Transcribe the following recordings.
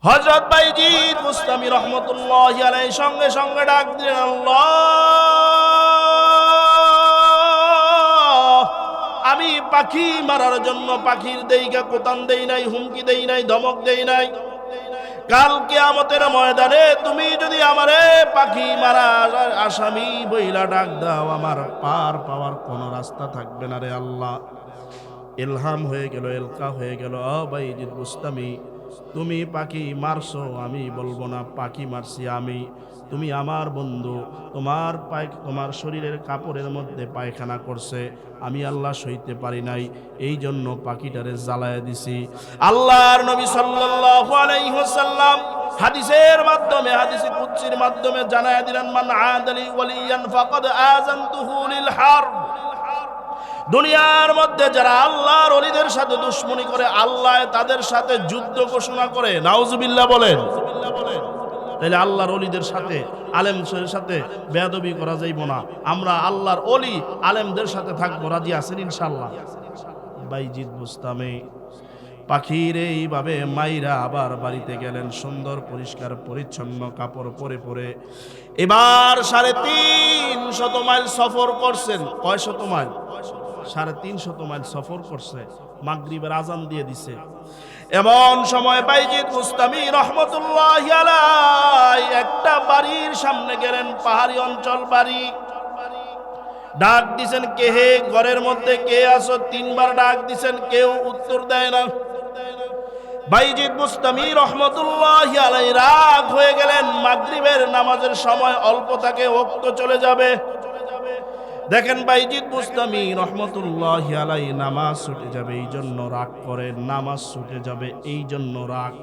হযরত বাইজিদ বুস্তামি রহমতুল্লাহি আলাইহি সঙ্গে সঙ্গে ডাক দিলেন, আল্লাহ, আমি পাখি মারার জন্য পাখির দেইগা কোতান দেই নাই, হুমকি দেই নাই, ধমক দেই নাই। কাল কিয়ামতের ময়দানে তুমি যদি আমারে পাখি মারা আসামি বইলা ডাক দাও, আমার পার পাওয়ার কোনো রাস্তা থাকবে না রে আল্লাহ। ইলহাম হয়ে গেল, এলকা হয়ে গেল। বাইজিদ বুস্তামি, তুমি পাখি মারছো, আমি বলবো না পাখি মারছি আমি। তুমি আমার বন্ধু, তোমার শরীরের কাপড়ের মধ্যে পায়খানা করছে, আমি আল্লাহ সইতে পারি নাই, এই জন্য পাখিটারে জ্বালায় দিছি। আল্লাহর নবী সাল্লাল্লাহু আলাইহি ওয়াসাল্লাম হাদিসের মাধ্যমে, হাদিসে কুদসির মাধ্যমে জানায় দিলেন, মান আদালি ওয়ালিয়ান ফাকাদ আযানতুহু লিল হারব। দুনিয়ার মধ্যে যারা আল্লাহর ওলিদের সাথে দুশমনি করে, আল্লাহ তাদের সাথে যুদ্ধ ঘোষণা করে। নাউজুবিল্লাহ বলেন। তাইলে আল্লাহর ওলিদের সাথে, আলেমদের সাথে বেয়াদবি করা যাইব না। আমরা আল্লাহর ওলি আলেমদের সাথে থাকবো। রাজি আছেন ইনশাআল্লাহ? বাইজিদ বুস্তামি পাখির এইভাবে মাইরা আবার বাড়িতে গেলেন, সুন্দর পরিষ্কার পরিচ্ছন্ন কাপড় পরে পরে। এবার 350 মাইল সফর করছেন। কয় শত মাইল? 350 মাইল সফর করছে। মাগরিবের আজান দিয়ে দিছে। এমন সময় বাইজিদ বুস্তামি রহমতুল্লাহি আলাইহি একটা বাড়ির সামনে গেলেন, পাহাড়ি অঞ্চল বাড়ি। ডাক দিছেন, কে হে? ঘরের মধ্যে কে আছো? 3 বার ডাক দিছেন, কেউ উত্তর দেয় না। বাইজিদ বুস্তামি রহমতুল্লাহি আলাইহি রাগ হয়ে গেলেন। মাগরিবের নামাজের সময় অল্প থাকে, ওয়াক্ত চলে যাবে। দেখেন বাইজিদ বুস্তামি রহমতুল্লাহি আলাইহি নামাজ ছুটে যাবে এই জন্য রাগ করেন, নামাজ ছুটে যাবে এই জন্য রাগ।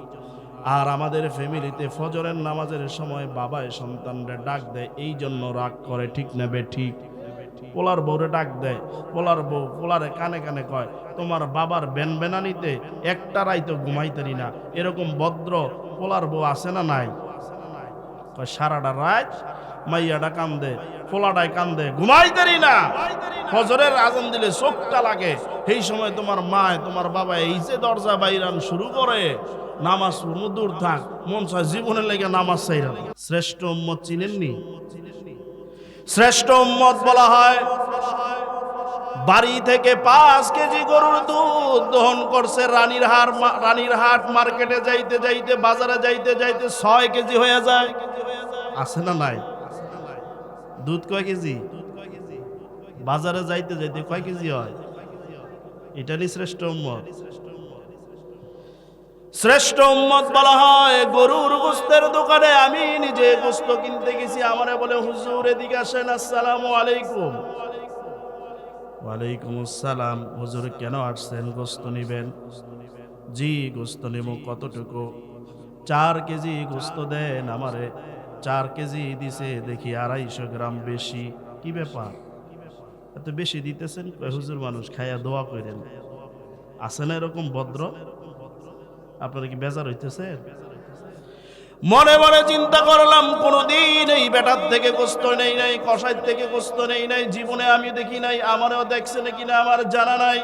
আর আমাদের ফ্যামিলিতে ফজরের নামাজের সময় বাবায় সন্তানরে ডাক দেয়, এই জন্য রাগ করে। ঠিক না বে ঠিক? পোলার বউরে ডাক দেয়, পোলার বউ পোলারে কানে কানে কয়, তোমার বাবার বেনবেনানিতে একটা রাইতো ঘুমাইতেরি না। এরকম ভদ্র পোলার বউ আছে না নাই? কয় সারাটা রাত মাইয়াটা কান্দে, পোলাটাই কান্দে, ঘুমাইতেরি না। ফজরের আজান দিলে চোখটা লাগে, এই সময় তোমার মায় তোমার বাবা এই যে দরজা বাইরান শুরু করে, নামাজ দূর থাক, মন চায় জীবনের লেগে নামাজ চাইরা। শ্রেষ্ঠ উম্মত চিনেননি? শ্রেষ্ঠ উম্মত বলা হয় বাড়ি থেকে 5 কেজি গরুর দুধ দহন করছে, রানীরহাট মার্কেটে যাইতে যাইতে, বাজারে যাইতে যাইতে 6 কেজি হয়ে যায়। আছে না নাই? দুধ কয় কেজি? বাজারে যাইতে যাইতে কয় কেজি হয়? এটারই শ্রেষ্ঠ উম্মত। শ্রেষ্ঠ উম্মত বলা হয় গরুর গোশতের দোকানে আমি নিজে গোশত কিনতে গেছি। আমারে বলে, হুজুর এদিকে আসেন, আসসালামু আলাইকুম। ওয়ালাইকুম আসসালাম। হুজুর কেন আসছেন? গোশত নিবেন? জি গোশত নেব। কতটুকু? 4 কেজি গোশত দেন আমারে। 4 কেজি দিছে, দেখি 250 গ্রাম বেশি। কি ব্যাপার, এত বেশি দিতেছেন? হুজুর মানুষ খাইয়া দোয়া করেন। আছে না এরকম ভদ্র? আপনারা কি বেজার হইতেছে? মনে মনে চিন্তা করলাম, কোনদিন এই বেটার থেকে গোশত নেই নাই, কসাইর থেকে গোশত নেই নাই, জীবনে আমি দেখি নাই। আমারও দেখছে নাকি না আমার জানা নাই।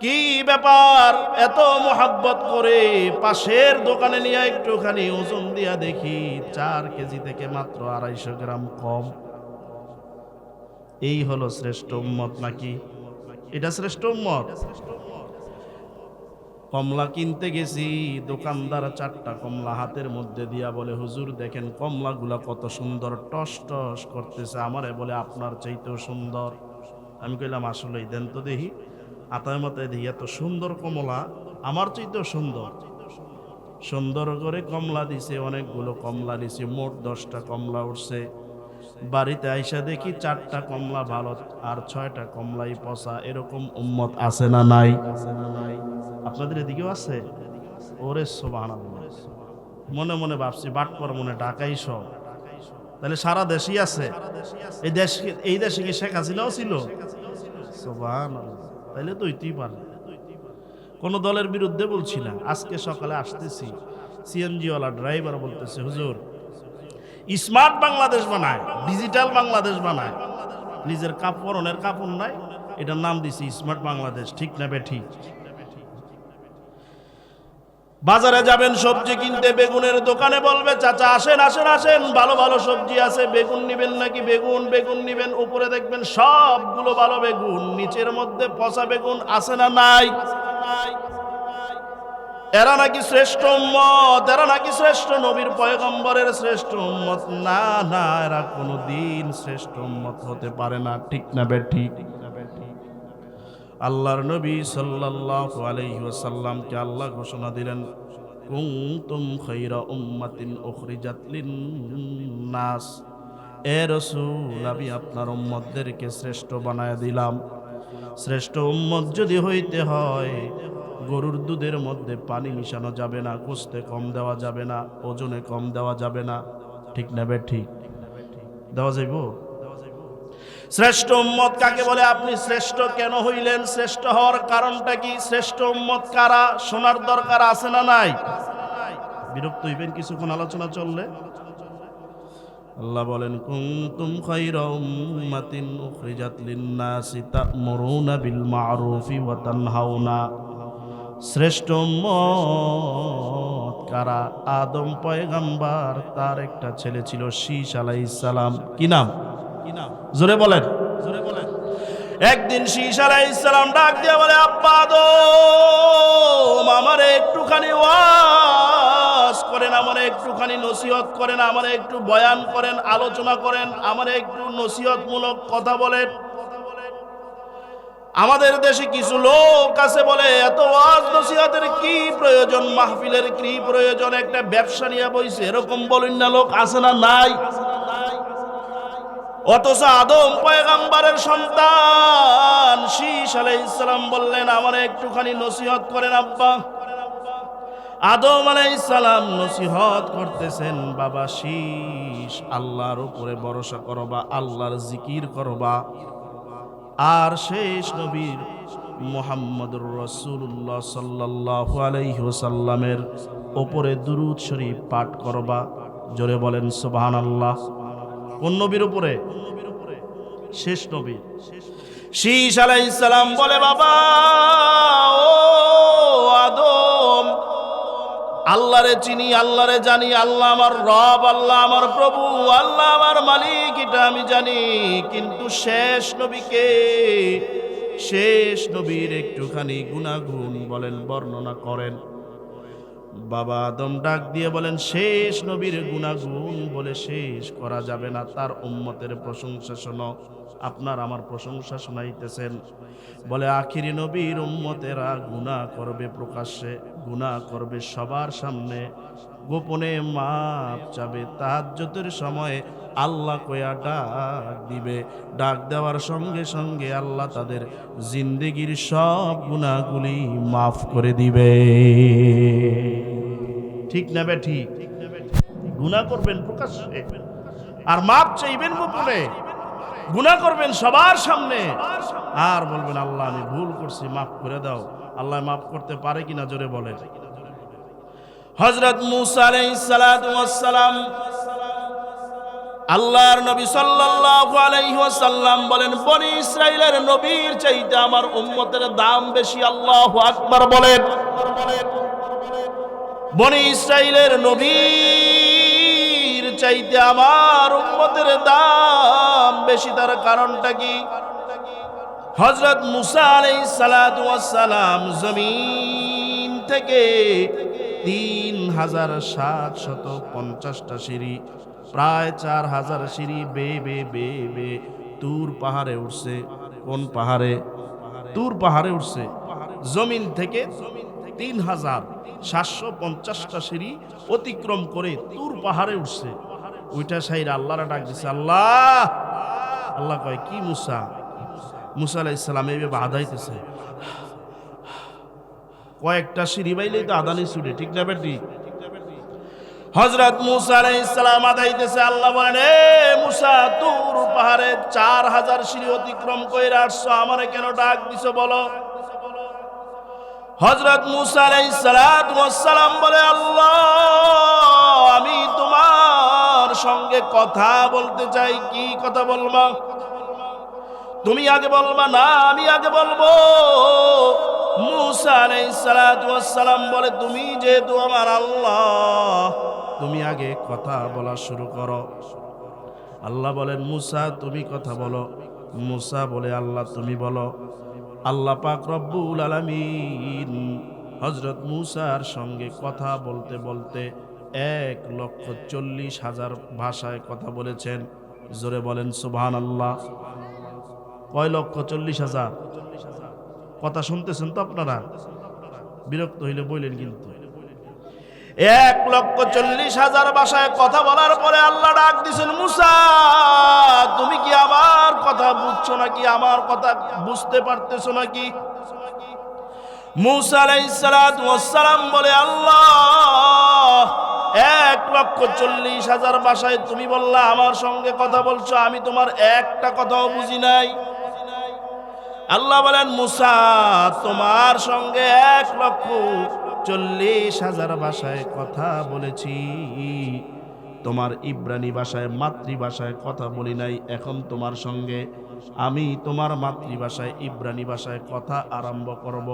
কি ব্যাপার, এত মোহাব্বত করে পাশের দোকানে নিয়ে একটুখানি ওজন দিয়া দেখি 4 কেজি থেকে মাত্র 250 গ্রাম কম। এই হলো শ্রেষ্ঠ উম্মত নাকি? এটা শ্রেষ্ঠ উম্মত? কমলা কিনতে গেছি, দোকানদার 4টা কমলা হাতের মধ্যে দিয়া বলে, হুজুর দেখেন কমলাগুলা কত সুন্দর, টস টস করতেছে। আমারে বলে, আপনার চাইতেও সুন্দর। আমি কইলাম, আসলেই দেন তো দেখি। আতায় মাতায় দেখি এত সুন্দর কমলা, আমার চাইতেও সুন্দর। সুন্দর করে কমলা দিছে, অনেকগুলো কমলা দিছে, মোট 10টা কমলা উঠছে। বাড়িতে আইসা দেখি 4টা কমলা ভালো আর 6টা কমলাই পচা। এরকম উম্মত আছে না নাই? আপনাদের এদিকেও আছে? ওরে সুবহানাল্লাহ। মনে মনে ভাবছি, বাটপার মনে ঢাকাই সব। তাহলে সারা দেশই আছে। এই দেশে কি শেখ হাসিনাও ছিল? সুবহানাল্লাহ। তাইলে তো হইতেই পারে। কোন দলের বিরুদ্ধে বলছি না। আজকে সকালে আসতেছি, সিএনজিওয়ালা ড্রাইভার বলতেছে, হুজুর স্মার্ট বাংলাদেশ বানায়, ডিজিটাল বাংলাদেশ বানায়, নিজের কাপড়নের কাপড় নাই, এটার নাম দিছি স্মার্ট বাংলাদেশ। ঠিক না বে ঠিক? বাজারে যাবেন সবজি কিনতে, বেগুনের দোকানে বলবে চাচা আসেন আসেন আসেন, ভালো ভালো সবজি আছে, বেগুন নিবেন নাকি? বেগুন বেগুন নিবেন, উপরে দেখবেন সবগুলো ভালো বেগুন, নিচের মধ্যে পচা বেগুন আছে না নাই? এরা নাকি শ্রেষ্ঠ উম্মত, এরা নাকি শ্রেষ্ঠ নবীর পয়গম্বরের শ্রেষ্ঠ উম্মত। না না, এরা কোনোদিন শ্রেষ্ঠ উম্মত হতে পারে না। ঠিক না বেঠিক? আল্লাহর নবী সাল্লাল্লাহু আলাইহি ওয়াসাল্লামকে আল্লাহ ঘোষণা দিলেন, কুনতুম খায়রা উম্মাতিন উখরিজাত লিন-নাস। এ রাসূল, আমি আপনার উম্মতদেরকে শ্রেষ্ঠ বানায় দিলাম। শ্রেষ্ঠ উম্মত যদি হইতে হয়, গরুর দুধের মধ্যে পানি মিশানো যাবে না, গোশতে কম দেওয়া যাবে না, ওজনে কম দেওয়া যাবে না। ঠিক না বেঠিক? দেওয়া যাইব? শ্রেষ্ঠ উম্মত কাকে বলে? আপনি শ্রেষ্ঠ কেন হইলেন? শ্রেষ্ঠ হওয়ার কারণটা কি? শ্রেষ্ঠ উম্মত কারা শোনার দরকার আছে না নাই? বিরক্ত হইবেন কিছুক্ষণ আলোচনা চললে? আল্লাহ বলেন, কুনতুম খায়রা উম্মাতিন উখরিজাত লিন-নাসি তা'মুরুনা বিল মা'রুফি ওয়া তানহাউনা। শ্রেষ্ঠ উম্মত কারা? আদম পয়গম্বর, তার একটা ছেলে ছিল শীশ আলাইহিস সালাম। কি নাম? জোরে বলেন। একদিন শীশ আলাইহিস সালাম ডাক দিয়ে বলে, আব্বা আদম, আমারে একটুখানি ওয়াজ করেন, আমারে একটুখানি নসিহত করেন, আমারে একটু বয়ান করেন, আলোচনা করেন, আমারে একটু নসিহতমূলক কথা বলেন। আমাদের দেশে কিছু লোক আছে বলে, এত ওয়াজ নসিহতের কি প্রয়োজন, মাহফিলের কি প্রয়োজন, একটা ব্যবসা নিয়ে বইছে, এরকম বলেন না লোক আছে না নাই? অথচ আদম পয়গম্বরের সন্তান শীশ আলাইহিস সালাম বললেন, আমারে একটুখানি নসিহত করেন আব্বা। আদম আলাইহিস সালাম নসিহত করতেছেন, বাবা শীশ, আল্লাহর উপরে ভরসা করবা, আল্লাহর জিকির করবা, আর শেষ নবীর মুহাম্মদুর রাসূলুল্লাহ সাল্লাল্লাহু আলাইহি ওয়াসাল্লামের উপরে দুরূদ শরীফ পাঠ করবা। জোরে বলেন সুবহানাল্লাহ। কোন নবীর উপরে? শেষ নবী। শীশ আলাইহিস সালাম বলে, বাবা ও আদম, আল্লাহরে চিনি, আল্লাহরে জানি, আল্লাহ আমার রব, আল্লাহ আমার প্রভু, আল্লাহ আমার মালিক, এটা আমি জানি, কিন্তু শেষ নবীকে, শেষ নবীর একটুখানি গুনাহগুণ বলেন, বর্ণনা করেন। বাবা আদম ডাক দিয়ে বলেন, শেষ নবীর গুনাহগুণ বলে শেষ করা যাবে না, তার উম্মতের প্রশংসা শোনো। আপনার আমার প্রশংসা শোনাইতেছেন। বলে, আখিরি নবীর উম্মতেরা গুনাহ করবে প্রকাশ্যে, গুনাহ করবে সবার সামনে, গোপনে মাপ চাবে, তাহাজ্জুদের সময় আল্লাহ কয়া ডাক দিবে, ডাক দেওয়ার সঙ্গে সঙ্গে আল্লাহ তাদের জিন্দেগির সব গুনাহগুলি মাফ করে দিবে। ঠিক না বে ঠিক? গুনাহ করবেন প্রকাশ্যে আর মাপ চাইবেন গোপনে, গুনাহ করবেন সবার সামনে আর বলবেন, আল্লাহ আমি ভুল করছি, মাফ করে দাও। আল্লাহ মাফ করতে পারে কিনা জোরে বলেন। হযরত মূসা আলাইহিস সালাতু ওয়াস সালাম, আল্লাহর নবী সাল্লাল্লাহু আলাইহি ওয়াসাল্লাম বলেন, বনি ইসরাইলের নবীর চাইতে আমার উম্মতের দাম বেশি। আল্লাহু আকবার বলেন। বনি ইসরাইলের নবীর চাইতে আমার উম্মতের দাম বেশি। তার কারণটা কি? হযরত মূসা আলাইহিস সালাতু ওয়াস সালাম জমিন থেকে 3750টা সিঁড়ি, প্রায় 4000 সিঁড়ি বেয়ে বেয়ে বেয়ে বেয়ে তুর পাহাড়ে উঠছে। কোন পাহাড়ে? তুর পাহাড়ে উঠছে। জমিন থেকে 3750টা সিঁড়ি অতিক্রম করে তুর পাহাড়ে উঠছে। ওইটা সাইরা আল্লাহরা ডাক দিছে, আল্লাহ। আল্লাহ কয়, কি মূসা? মূসা আলাইহিস সালাম এইভাবে আদাইতেছে, কয়েকটা সিঁড়ি বাইলেই তো আদানি ছুটে। ঠিক না বেটি? হযরত মূসা আলাইহিস সালাম আদাইতেছে। আল্লাহ বলেন, এ মূসা, তুর পাহাড়ে 4000 সিঁড়ি অতিক্রম কইরা আসছো, আমারে কেন ডাক দিছো বলো? হযরত মূসা আলাইহিস সালাতু ওয়াস সালাম বলে, আল্লাহ আমি তোমার সঙ্গে কথা বলতে চাই। কি কথা বলবা? তুমি আগে বলবা না আমি আগে বলবো? মূসা আলাইহিস সালাতু ওয়াস সালাম বলে, তুমি যেহেতু আমার আল্লাহ, তুমি আগে কথা বলা শুরু করো। আল্লাহ বলেন, মূসা তুমি কথা বলো। মূসা বলে, আল্লাহ তুমি বলো। আল্লাহ পাক রব্বুল আলামিন হযরত মূসার সঙ্গে কথা বলতে বলতে 1,40,000 ভাষায় কথা বলেছেন। জোরে বলেন সুবহানাল্লাহ। কয় লক্ষ 40,000? কথা শুনতেছেন তো আপনারা? বিরক্ত হইলে বললেন কিন্তু। 1,40,000 ভাষায় কথা বলার পরে আল্লাহ ডাক দিছেন, মূসা তুমি কি আমার কথা বুঝছো নাকি, আমার কথা বুঝতে পারতেছো নাকি? মূসা আলাইহিস সালাতু ওয়াস সালাম বলে, আল্লাহ 1,40,000 ভাষায় তুমি বললা আমার সঙ্গে কথা বলছো, আমি তোমার একটা কথাও বুঝি নাই। আল্লাহ বলেন, মূসা তোমার সঙ্গে 1,40,000 ভাষায় কথা বলেছি, তোমার ইব্রানি ভাষায় মাতৃভাষায় কথা বলি নাই। এখন তোমার সঙ্গে আমি তোমার মাতৃভাষায় ইব্রানি ভাষায় কথা আরম্ভ করব।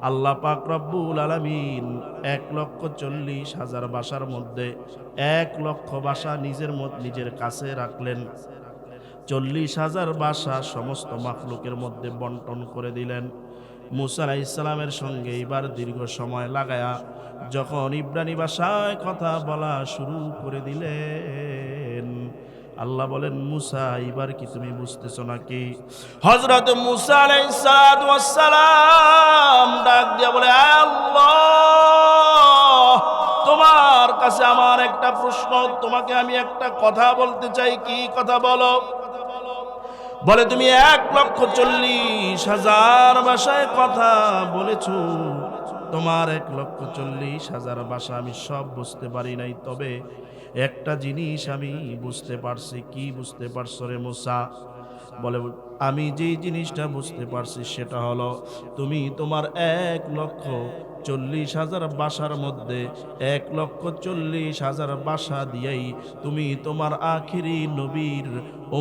আল্লাহ পাক রব্বুল আলামিন 1,40,000 ভাষার মধ্যে 1,00,000 ভাষা নিজের কাছে রাখলেন। 40,000 ভাষা সমস্ত মাখলুকের মধ্যে বন্টন করে দিলেন। মূসা আলাইহিস সালামের সঙ্গে এবার দীর্ঘ সময় লাগায়া যখন ইব্রানি ভাষায় কথা বলা শুরু করে দিলেন, আল্লাহ বলেন, মূসা এবার কি তুমি বুঝতেছো নাকি? হযরত মূসা আলাইহিস সালাতু ওয়াস সালাম ডাক দিয়া বলে, আল্লাহ তোমার কাছে আমার একটা প্রশ্ন, তোমাকে আমি একটা কথা বলতে চাই। কি কথা বলো? বলে, তুমি 1,40,000 ভাষায় কথা বলেছো, তোমার 1,40,000 ভাষা আমি সব বুঝতে পারি নাই, তবে একটা জিনিস আমি বুঝতে পারছি। কি বুঝতে পারছো রে মূসা? বলে, আমি যে জিনিসটা বুঝতে পারছি সেটা হলো, তুমি তোমার 1,40,000 ভাষার মধ্যে 1,40,000 ভাষা দিয়েই তুমি তোমার আখিরি নবীর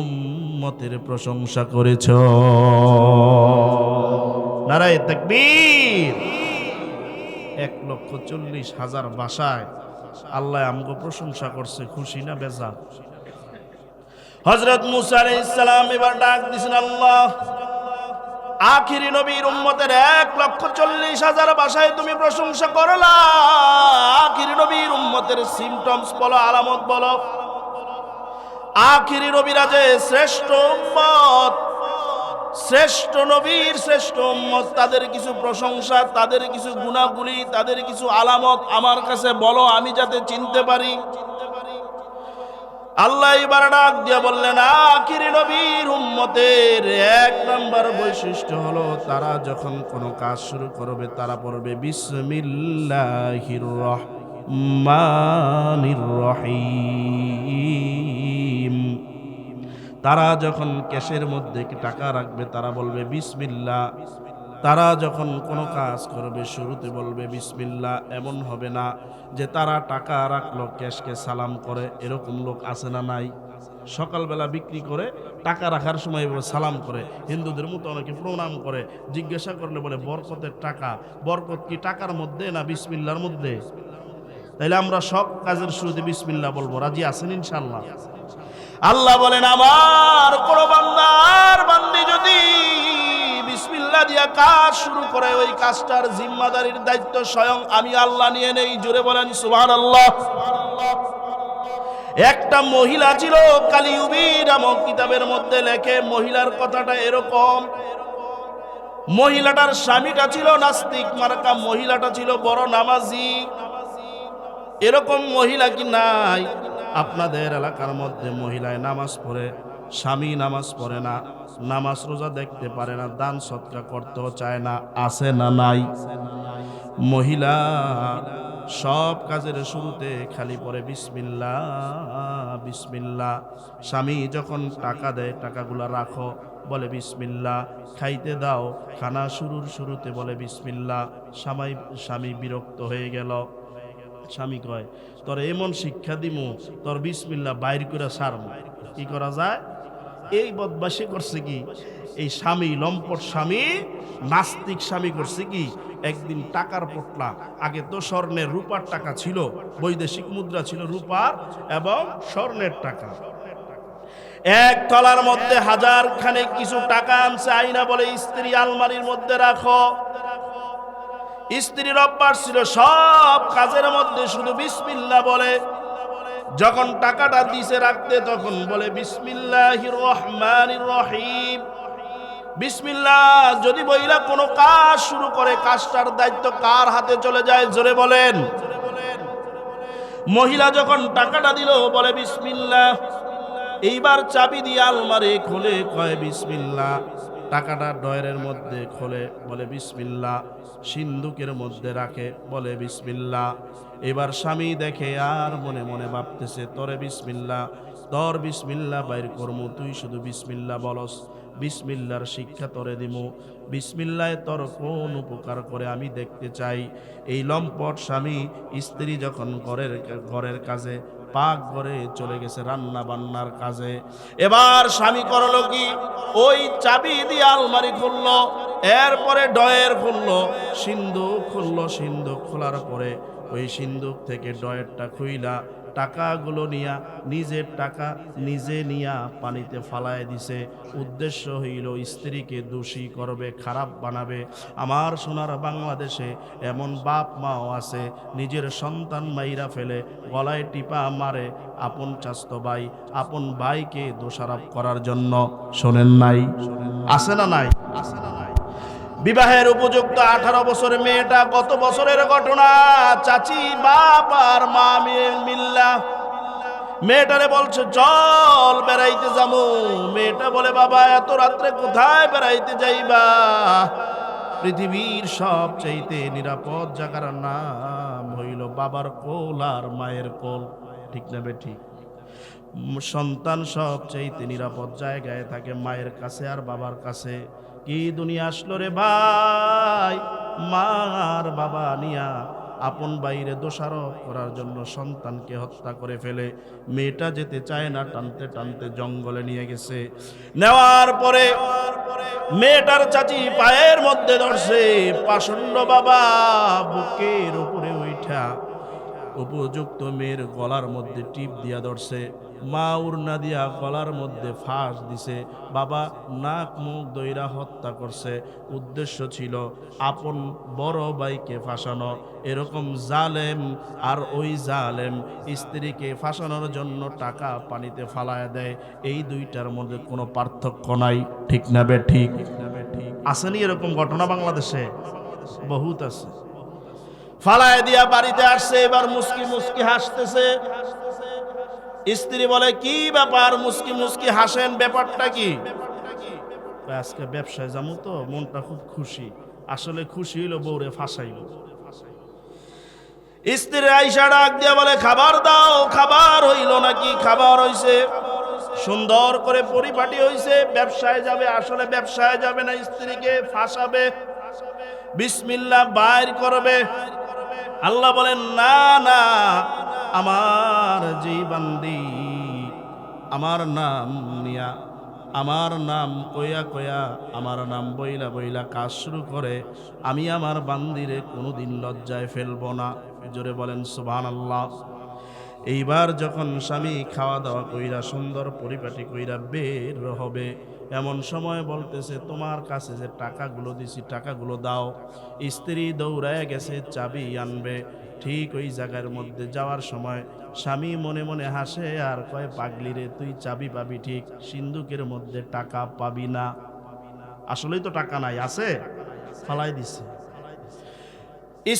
উম্মতের প্রশংসা করেছ। নারায়ে তাকবীর। 1,40,000 ভাষায় আল্লাহ আমগো প্রশংসা করছে, খুশি না বেজার? হযরত মূসা আলাইহিস সালাম এবার ডাক দিছেন, আল্লাহ আখিরি নবীর উম্মতের 1,40,000 ভাষায় তুমি প্রশংসা করলা, আখিরি নবীর উম্মতের সিমটমস বলো, আলামত বলো। আখিরি নবীরা যে শ্রেষ্ঠ উম্মত, শ্রেষ্ঠ নবীর শ্রেষ্ঠ উম্মত, তাদের কিছু প্রশংসা, তাদের কিছু গুণাবলী, তাদের কিছু আলামত আমার কাছে বলো, আমি যাতে চিনতে পারি। আল্লাহ এবার ডাক দিয়া বললেন, আখিরি নবীর উম্মতের 1 নাম্বার বৈশিষ্ট্য হলো, তারা যখন কোনো কাজ শুরু করবে তারা পড়বে বিসমিল্লাহির রহমানির রহিম। তারা যখন ক্যাশের মধ্যে টাকা রাখবে তারা বলবে বিসমিল্লাহ। তারা যখন কোনো কাজ করবে শুরুতে বলবে বিসমিল্লাহ। এমন হবে না যে তারা টাকা রাখলো ক্যাশকে সালাম করে, এরকম লোক আছে না নাই? সকালবেলা বিক্রি করে টাকা রাখার সময় সালাম করে, হিন্দুদের মতো অনেকে প্রণাম করে, জিজ্ঞাসা করলে বলে বরকতের টাকা। বরকত কি টাকার মধ্যে না বিসমিল্লাহর মধ্যে? তাইলে আমরা সব কাজের শুরুতে বিসমিল্লাহ বলবো, রাজি আছেন ইনশাআল্লাহ? আল্লাহ বলেন, আমার কোন বান্দার বান্দি যদি বিসমিল্লাহ দিয়া কাজ শুরু করে, ওই কাজটার জিম্মাদারির দায়িত্ব স্বয়ং আমি আল্লাহ নিয়ে নেই। জোরে বলেন সুবহানাল্লাহ। একটা মহিলা ছিল, কালিউবি নামক কিতাবের মধ্যে লেখে, মহিলার কথাটা এরকম। মহিলাটার স্বামীটা ছিল নাস্তিক মার্কা, মহিলাটা ছিল বড় নামাজি। এরকম মহিলা কি নাই আপনাদের এলাকার মধ্যে? মহিলায় নামাজ পড়ে, স্বামী নামাজ পড়ে না, নামাজ রোজা দেখতে পারে না, দান সৎকা করতেও চায় না, আছে না নাই? মহিলা সব কাজের শুরুতে খালি পড়ে বিসমিল্লাহ বিসমিল্লাহ। স্বামী যখন টাকা দেয়, টাকাগুলা রাখো, বলে বিসমিল্লাহ। খাইতে দাও, খানা শুরুতে বলে বিসমিল্লাহ। স্বামী বিরক্ত হয়ে গেল। স্বামী কয়, তোর এমন শিক্ষা দিমু, তোর বিসমিল্লাহ বাইর করে সারমু। কি করা যায়? এই বদমাশি করছে কি, এই স্বামী লম্পট স্বামী, নাস্তিক স্বামী করছে কি, একদিন টাকার পোটলা, আগে তো স্বর্ণের রূপার টাকা ছিল, বৈদেশিক মুদ্রা ছিল রূপার এবং স্বর্ণের টাকা, এক তলার মধ্যে হাজার খানেক কিছু টাকা আনছে, আইনা বলে স্ত্রী আলমারির মধ্যে রাখো। স্ত্রীর অভ্যাস ছিল সব কাজের মধ্যে শুধু বিসমিল্লাহ বলে, যখন টাকাটা দিছে রাখতে তখন বলে বিসমিল্লাহির রহমানির রহিম। বিসমিল্লাহ যদি বইলা কোনো কাজ শুরু করে, কাজটার দায়িত্ব কার হাতে চলে যায় জোরে বলেন? মহিলা যখন টাকাটা দিল বলে বিসমিল্লাহ, এইবার চাবি দিয়ে আলমারি খোলে, কয় বিসমিল্লাহ, টাকাটা ডয়ারের মধ্যে খোলে, বলে বিসমিল্লাহ, সিন্দুকের মধ্যে রাখে, বলে বিসমিল্লাহ। এবার স্বামী দেখে আর মনে মনে ভাবতেছে, তোরে বিসমিল্লাহ, তোর বিসমিল্লাহ বাইর করমু, তুই শুধু বিসমিল্লাহ বলস, বিসমিল্লার শিক্ষা তোরে দিমু, বিসমিল্লায় তোর কোন উপকার করে আমি দেখতে চাই। এই লম্পট স্বামী স্ত্রী যখন ঘরের কাজে পাক ঘরে চলে গেছে রান্না বান্নার কাজে, এবার স্বামী করলো কি, ওই চাবি দিয়ে আলমারি খুললো, এরপরে ডয়ের খুললো, সিন্দুক খুললো, সিন্দুক খোলার পরে ওই সিন্দুক থেকে ডয়েরটা খুইলা টাকাগুলো নিয়া, নিজের টাকা নিজে নিয়া পানিতে ফালায় দিছে। উদ্দেশ্য হইল স্ত্রীকে দোষী করবে, খারাপ বানাবে। আমার সোনার বাংলাদেশে এমন বাপ মাও আছে নিজের সন্তান মাইরা ফেলে, গলায় টিপা মারে আপন চাস্তো ভাই, আপন ভাইকে দোষারোপ করার জন্য। শোনেন নাই? আছে না নাই? আছে না নাই? বিবাহের উপযুক্ত 18 বছরের মেয়েটা, গত বছরের ঘটনা, চাচি বাপ আর মা মিল্লা মেয়েটারে বলছে চল বেড়াইতে যাবো। মেয়েটা বলে বাবা এত রাত্রে কোথায় বেড়াইতে যাইবা? পৃথিবীর সবচাইতে নিরাপদ জায়গার নাম হইল বাবার কোল আর মায়ের কোল, ঠিক না বেঠিক? সন্তান সবচাইতে নিরাপদ জায়গায় থাকে মায়ের কাছে আর বাবার কাছে। কি দুনিয়া আসলো রে ভাই, মা আর বাবা নিয়া আপন বাইরে দোষারোপ করার জন্য সন্তানকে হত্যা করে ফেলে। মেয়েটা যেতে চায় না, টানতে টানতে জঙ্গলে নিয়ে গেছে। নেওয়ার পরে মেয়েটার চাচি পায়ের মধ্যে ধরছে, পাষণ্ড বাবা বুকের উপরে উঠা উপযুক্ত মেয়ের গলার মধ্যে টিপ দিয়া ধরছে, মা উড়না দিয়া গলার মধ্যে ফাঁস দিছে, বাবা নাক মুখ দইরা হত্যা করছে। উদ্দেশ্য ছিল আপন বড় ভাইকে ফাঁসানো। এরকম জালেম আর ওই জালেম স্ত্রীকে ফাঁসানোর জন্য টাকা পানিতে ফালায় দেয়, এই দুইটার মধ্যে কোনো পার্থক্য নাই, ঠিক না বে ঠিক? আসেনি এরকম ঘটনা বাংলাদেশে? বহুত আছে। ফালায় দিয়া বাড়িতে আসছে, এবার মুস্কি মুস্কি হাসতেছে। স্ত্রী বলে কি ব্যাপার, মুস্কি মুস্কি হাসেন, ব্যাপারটা কি? আজকে ব্যবসায় যাবো তো মনটা খুব খুশি। আসলে খুশি হইল বউরে ফাঁসাইল। স্ত্রী আইসা ডাক দিয়া বলে খাবার দাও। খাবার হইল নাকি? খাবার হইছে, সুন্দর করে পরিপাটি হইছে। ব্যবসায় যাবে, আসলে ব্যবসায় যাবে না, স্ত্রীকে ফাঁসাবে, বিসমিল্লাহ বাইর করবে। আল্লাহ বলেন না না, আমার যে বান্দি আমার নাম নিয়া, আমার নাম কইয়া কইয়া, আমার নাম বইলা বইলা কাজ শুরু করে, আমি আমার বান্দিরে কোনোদিন লজ্জায় ফেলবো না। জোরে বলেন সুবহানাল্লাহ। এইবার যখন স্বামী খাওয়া দাওয়া কইরা সুন্দর পরিপাটি কইরা বের হবে, এমন সময় বলতেছে তোমার কাছে যে টাকাগুলো দিছি টাকাগুলো দাও। স্ত্রী দৌড়ায় গেছে চাবি আনবে। ঠিক ওই জায়গার মধ্যে যাওয়ার সময় স্বামী মনে মনে হাসে আর কয় পাগলি রে, তুই চাবি পাবি ঠিক, সিন্দুকের মধ্যে টাকা পাবি না। আসলেই তো টাকা নাই, আছে, ফালাই দিছে।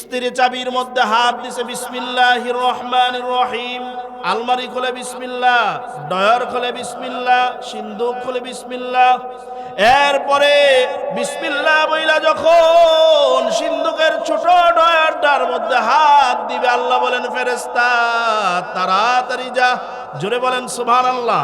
স্ত্রী চাবির মধ্যে হাত দিছে, বিসমিল্লাহির রহমানির রহিম। আলমারি খোলে বিসমিল্লাহ, ডয়ার খোলে বিসমিল্লাহ, সিন্দুক খোলে বিসমিল্লাহ। এরপরে বিসমিল্লাহ বইলা যখন সিন্দুকের ছোট ডয়ারটার মধ্যে হাত দিবে, আল্লাহ বলেন ফেরেশতা তাড়াতাড়ি যা। জোরে বলেন সুবহানাল্লাহ।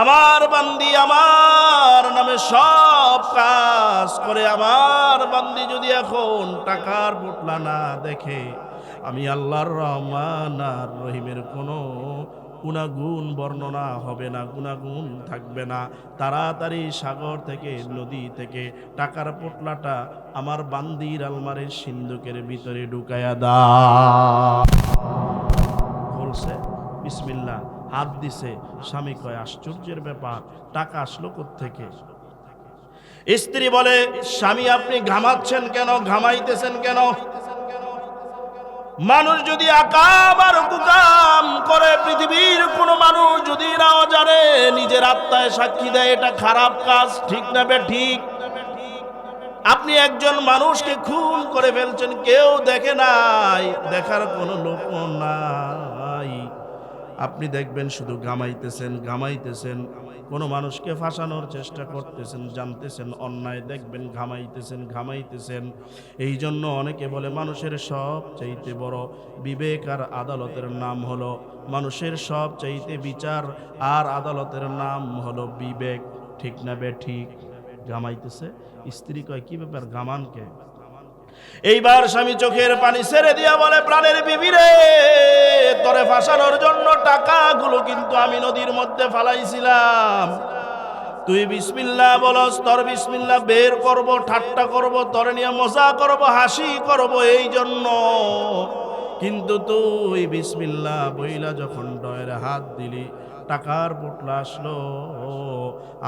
আমার বান্দি আমার নামে সব কাজ করে, আমার বান্দি যদি এখন টাকার পোটলা না দেখে, আমি আল্লাহর রহমান আর রহিমের কোনো গুণাগুণ বর্ণনা হবে না, গুণাগুণ থাকবে না। তাড়াতাড়ি সাগর থেকে, নদী থেকে টাকার পোটলাটা আমার বান্দির আলমারির সিন্ধুকের ভিতরে ঢুকায়া দাও। বলছে বিসমিল্লাহ, হাত দিছে। স্বামী কয় আশ্চর্যের ব্যাপার, টাকা আসলো কোত্থেকে? স্ত্রী বলে, স্বামী আপনি ঘামাচ্ছেন কেন, ঘামাইতেছেন কেন? মানুষ যদি আকাম আর কুকাম করে, পৃথিবীর কোন মানুষ যদি নাও জানে, নিজের আত্মায় সাক্ষী দেয় এটা খারাপ কাজ, ঠিক না বে ঠিক? আপনি একজন মানুষকে খুন করে ফেলছেন, কেউ দেখে নাই, দেখার কোনো লোক নাই। আপনি দেখবেন শুধু ঘামাইতেছেন, ঘামাইতেছেন। কোনো মানুষকে ফাঁসানোর চেষ্টা করতেছেন, জানতেছেন অন্যায়, দেখবেন ঘামাইতেছেন, ঘামাইতেছেন। এই জন্য অনেকে বলে মানুষের সব চাইতে বড় বিবেক আর আদালতের নাম হলো, মানুষের সব চাইতে বিচার আর আদালতের নাম হলো বিবেক, ঠিক না বে ঠিক? ঘামাইতেছে। স্ত্রী কয় কি ব্যাপার, ঘামানকে? এইবার স্বামী চোখের পানি ছেড়ে দিয়া বলে, প্রাণের বিবি রে, তরে ফাঁসানোর জন্য টাকাগুলো কিন্তু আমি নদীর মধ্যে ফালাইছিলাম। তুই বিসমিল্লাহ বলস, তোর বিসমিল্লাহ বের করব, ঠাট্টা করব, তোর নিয়ে মজা করব, হাসি করব এই জন্য। কিন্তু তুই বিসমিল্লাহ বইলা যখন ডয়ের হাত দিলি, টাকার পোটলা আসলো।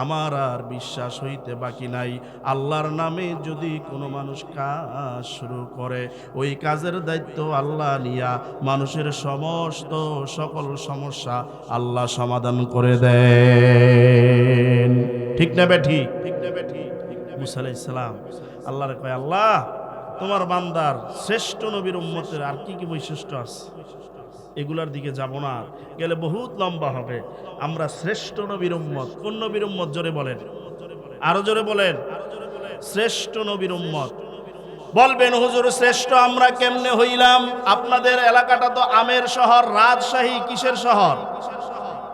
আমার আর বিশ্বাস হইতে বাকি নাই, আল্লাহর নামে যদি কোনো মানুষ কাজ শুরু করে, ওই কাজের দায়িত্ব আল্লাহ নিয়া মানুষের সমস্ত সকল সমস্যা আল্লাহ সমাধান করে দেন, ঠিক না বেঠি? মুসা আলাইহিস সালাম আল্লাহরে কয়, আল্লাহ তোমার বান্দার শ্রেষ্ঠ নবীর উম্মতের আর কি কি বৈশিষ্ট্য আছে, এগুলার দিকে যাব না, গেলে বহুত লম্বা হবে। আমরা শ্রেষ্ঠ নবীর উম্মত। কোন নবীর উম্মত? জোরে বলেন, আরো জোরে বলেন। শ্রেষ্ঠ নবীর উম্মত। বলবেন হুজুর শ্রেষ্ঠ আমরা কেমনে হইলাম? আপনাদের এলাকাটা তো আমের শহর, রাজশাহী কিসের শহর?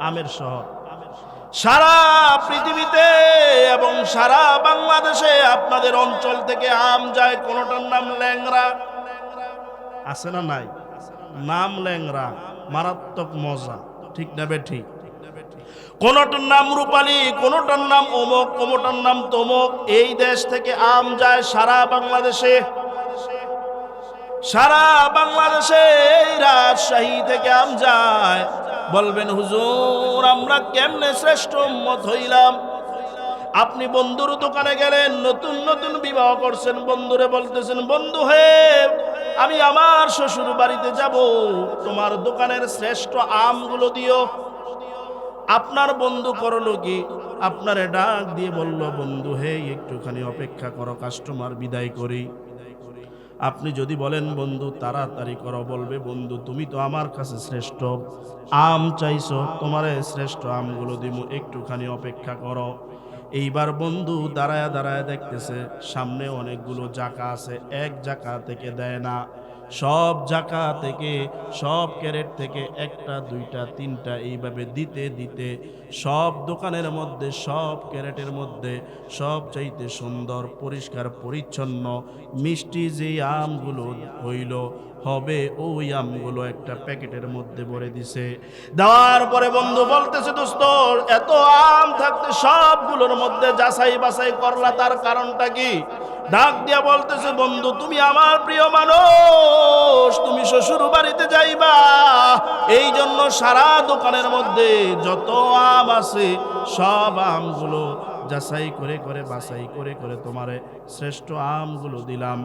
আমের শহর। সারা পৃথিবীতে এবং সারা বাংলাদেশে আপনাদের অঞ্চল থেকে আম যায়, কোনটার নাম ল্যাংড়া, আছে না নাই? নাম ল্যাংড়া, মারাত্মক মজা, ঠিক না বে ঠিক? কোনটার নাম রূপালী, কোনটার নাম অমুক, কোনটার নাম তমুক। এই দেশ থেকে আম যায় সারা বাংলাদেশে, সারা বাংলাদেশে এই রাজশাহী থেকে আম যায়। বলবেন হুজুর আমরা কেমনে শ্রেষ্ঠ উম্মত হইলাম? আপনি বন্ধুর দোকানে গেলেন, নতুন নতুন বিবাহ করছেন, বন্ধুরে বলতেছেন, বন্ধু হে আমি আমার শ্বশুর বাড়িতে যাব, তোমার দোকানের শ্রেষ্ঠ আমগুলো দিও। আপনার বন্ধু করলো কি? আপনারে ডাক দিয়ে বলল, বন্ধু হে একটুখানি অপেক্ষা করো, কাস্টমার বিদায় করি। আপনি যদি বলেন বন্ধু তাড়াতাড়ি করো, বলবে বন্ধু তুমি তো আমার কাছে শ্রেষ্ঠ আম চাইছো, তোমারে শ্রেষ্ঠ আমগুলো দিব, একটুখানি অপেক্ষা করো। এইবার বন্ধু দাঁড়ায় দাঁড়ায় দেখতেছে সামনে অনেকগুলো জাকা আছে, এক জাকা থেকে দেয় না, সব জাকা থেকে, সব ক্যারেট থেকে একটা দুইটা তিনটা এইভাবে দিতে দিতে সব দোকানের মধ্যে, সব ক্যারেটের মধ্যে সব চাইতে সুন্দর পরিষ্কার পরিচ্ছন্ন মিষ্টি যে আমগুলো হইল হবে, ওই আমগুলো একটা প্যাকেটের মধ্যে ভরে দিছে। দেওয়ার পরে বন্ধু বলতেছে, দোস্ত এত আম থাকতে সবগুলোর মধ্যে যাচাই বাছাই করলা, তার কারণটা কি? ডাক দিয়া বলতেছে, বন্ধু তুমি আমার প্রিয় মানুষ, তুমি শ্বশুর বাড়িতে যাইবা, এই জন্য সারা দোকানের মধ্যে যত আম আছে সব আমগুলো যাচাই করে করে বাছাই করে করে তোমারে শ্রেষ্ঠ আমগুলো দিলাম।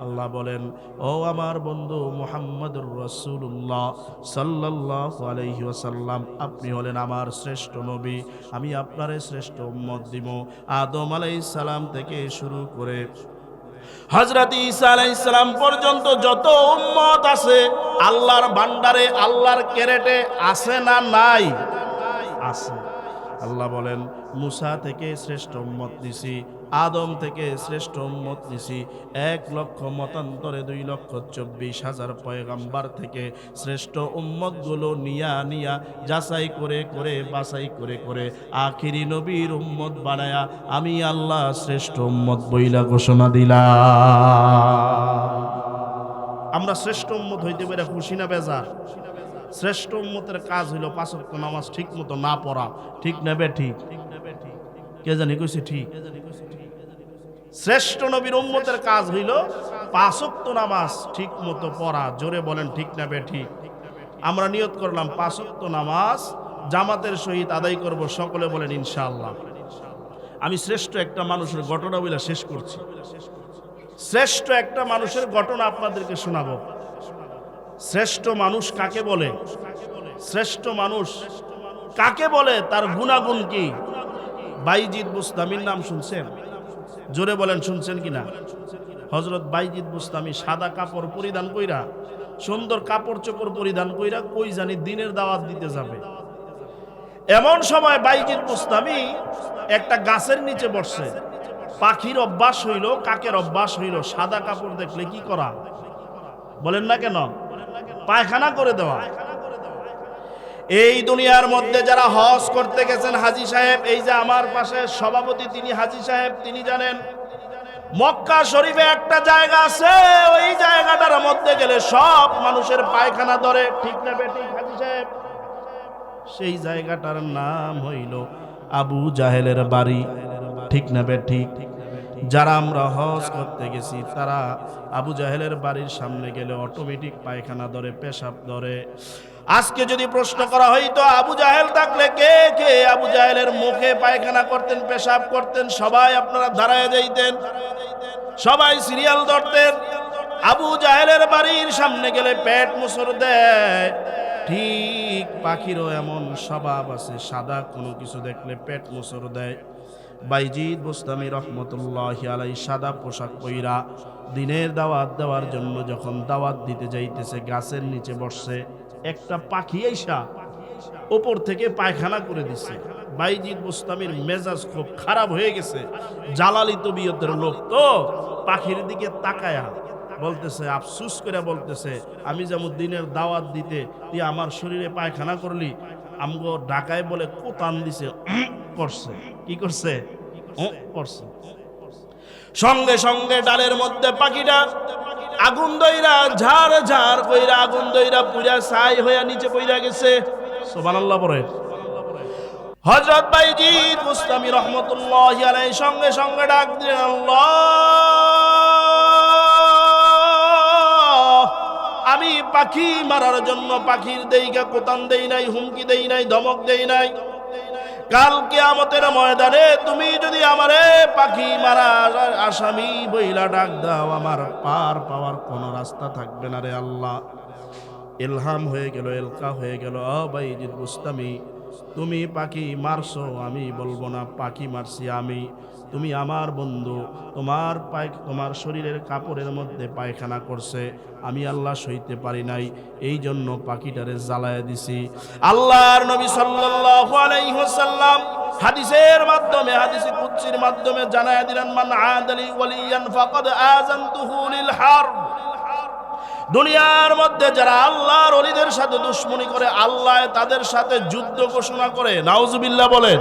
আল্লাহ বলেন, ও আমার বন্ধু মুহাম্মদুর রাসূলুল্লাহ সাল্লাল্লাহু আলাইহি ওয়াসাল্লাম, আপনি হলেন আমার শ্রেষ্ঠ নবী, আমি আপনারে শ্রেষ্ঠ উম্মত দিব। আদম আলাইহিস সালাম থেকে শুরু করে হযরত ঈসা আলাইহিস সালাম পর্যন্ত যত উম্মত আছে আল্লাহর ভান্ডারে, আল্লাহর ক্যারেটে আছে না নাই? আছে। আল্লাহ বলেন, মুসা থেকে শ্রেষ্ঠ উম্মত নিছি, আদম থেকে শ্রেষ্ঠ উম্মত নিছি, 1,00,000 মতান্তরে 2,24,000 পয়গাম্বার থেকে শ্রেষ্ঠ উম্মতগুলো নিয়া নিয়া যাচাই করে করে বাছাই করে করে আখিরি নবীর উম্মত বানায়া আমি আল্লাহ শ্রেষ্ঠ উম্মত বইলা ঘোষণা দিলাম। আমরা শ্রেষ্ঠ উম্মত হইতে পারে খুশি না বেজার? শ্রেষ্ঠ উম্মতের কাজ হইল 5 ওয়াক্ত নামাজ ঠিক মতো না পড়া। ঠিক না বেঠিক? কে জানি কইছে ঠিক। শ্রেষ্ঠ নবীর উম্মতের কাজ হইল 5 ওয়াক্ত নামাজ ঠিক মতো পড়া। জোরে বলেন ঠিক না বেঠিক? আমরা নিয়ত করলাম 5 ওয়াক্ত নামাজ জামাতের সহিত আদায় করব, সকলে বলেন ইনশাআল্লাহ। আমি শ্রেষ্ঠ একটা মানুষের ঘটনা বলে শেষ করছি। শ্রেষ্ঠ একটা মানুষের ঘটনা আপনাদেরকে শোনাবো। শ্রেষ্ঠ মানুষ কাকে বলে? শ্রেষ্ঠ মানুষ কাকে বলে? তার গুণাগুণ কি? বাইজিদ বুস্তামির নাম শুনছেন? জোরে বলেন শুনছেন কিনা? হযরত বাইজিদ বুস্তামি সাদা কাপড় পরিধান কইরা, সুন্দর কাপড় চোপড় পরিধান কইরা কই জানি দিনের দাওয়াত দিতে যাবে। এমন সময় বাইজিদ বুস্তামি একটা গাছের নিচে বসছে। পাখির অভ্যাস হইল, কাকের অভ্যাস হইল সাদা কাপড় দেখলে কি করা? বলেন না কেন? পায়খানা করে দেওয়া। এই দুনিয়ার মধ্যে যারা হজ করতে গেছেন হাজী সাহেব, এই যে আমার পাশে সভাপতি তিনি হাজী সাহেব, তিনি জানেন মক্কা শরীফে একটা জায়গা আছে, ওই জায়গাটার মধ্যে গেলে সব মানুষের পায়খানা ধরে। ঠিক না বেঠিক হাজী সাহেব? সেই জায়গাটার নাম হইল আবু জাহেলের বাড়ি। ঠিক না বেঠিক? যারা আমরা হজ করতে গেছি তারা আবু জাহেলের বাড়ির সামনে গেলে অটোমেটিক পায়খানা ধরে, পেশাব ধরে। আজকে যদি প্রশ্ন করা হইতো আবু জাহেল থাকলে কে কে আবু জাহেলের মুখে পায়খানা করতেন, পেশাব করতেন, সবাই আপনারা দাঁড়ায় যাইতেন, সবাই সিরিয়াল ধরতেন। আবু জাহেলের বাড়ির সামনে গেলে পেট মুসর দেয়। ঠিক পাখিরও এমন স্বভাব আছে, সাদা কোনো কিছু দেখলে পেট মুসর দেয়। বাইজিদ বুস্তামি রহমতুল্লাহি আলাইহি সাদা পোশাক পইরা দিনের দাওয়াত দেওয়ার জন্য যখন দাওয়াত দিতে যাইতেছে, গাছের নিচে বসছে। একটা পাখি আইসা উপর থেকে পায়খানা করে দিছে। বাইজিদ বুস্তামির মেজাজ খুব খারাপ হয়ে গেছে। জালালি তবিয়তের লোক তো, পাখির দিকে তাকায়া বলতেছে, আফসুস করে বলতেছে, আমি যেমন দিনের দাওয়াত দিতে তুই আমার শরীরে পায়খানা করলি। আমগো ঢাকায় বলে কোতান দিছে, করছে। কি করছে? করছে। সঙ্গে সঙ্গে ডালের মধ্যে পাখিটা আগুন দইরা ঝাড় ঝাড় কইরা আগুন দইরা পুরা ছাই হইয়া নিচে পইরা গেছে। সুবহানাল্লাহ পড়ে। হযরত বাইজিদ বুস্তামি রহমতুল্লাহি আলাইহি সঙ্গে সঙ্গে ডাক দিলেন, আল্লাহ, আমি পাখি মারার জন্য পাখির দেইগা কোতান দেই নাই, হুমকি দেই নাই, ধমক দেই নাই। কাল কিয়ামতের ময়দানে তুমি যদি আমারে পাখি মারা আসামি বইলা ডাক দাও, আমার পার পাওয়ার কোনো রাস্তা থাকবে না রে আল্লাহ। ইলহাম হয়ে গেল, এলকা হয়ে গেল। বাইজিদ বুস্তামি, তুমি পাখি মারছো, আমি বলবো না পাখি মারছি আমি। তুমি আমার বন্ধু, তোমার শরীরের কাপড়ের মধ্যে পায়খানা করছে, আমি আল্লাহ সইতে পারি নাই, এই জন্য পাখিটারে জ্বালায় দিছি। আল্লাহর নবী সাল্লাল্লাহু আলাইহি ওয়াসাল্লাম হাদিসের মাধ্যমে, হাদিসে কুদসির মাধ্যমে জানায়া দিলেন, মান আদালি ওয়ালিয়ান ফাকাদ আযানতুহু লিল হারব। দুনিয়ার মধ্যে যারা আল্লাহর ওলিদের সাথে দুশমনি করে, আল্লাহ তাদের সাথে যুদ্ধ ঘোষণা করে। নাউজুবিল্লাহ বলেন।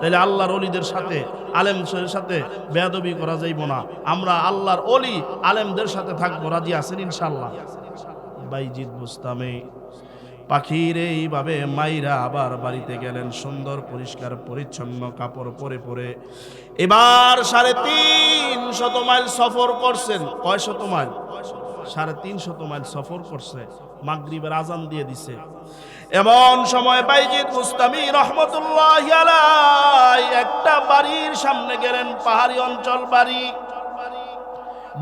তাইলে আল্লাহর ওলিদের সাথে, আলেমদের সাথে বেয়াদবি করা যাইব না। আমরা আল্লাহর ওলি আলেমদের সাথে থাকবো। রাজি আছেন ইনশাআল্লাহ? বাইজিদ বুস্তামি পাখির এইভাবে মাইরা আবার বাড়িতে গেলেন, সুন্দর পরিষ্কার পরিচ্ছন্ন কাপড় পরে পরে। এবার 350 মাইল সফর করছেন। কয় শত মাইল? 350 মাইল সফর করছে। মাগরিবের আজান দিয়ে দিছে। এমন সময় বাইজিদ বুস্তামি রহমতুল্লাহি আলাইহি একটা বাড়ির সামনে গেলেন, পাহাড়ি অঞ্চল বাড়ি।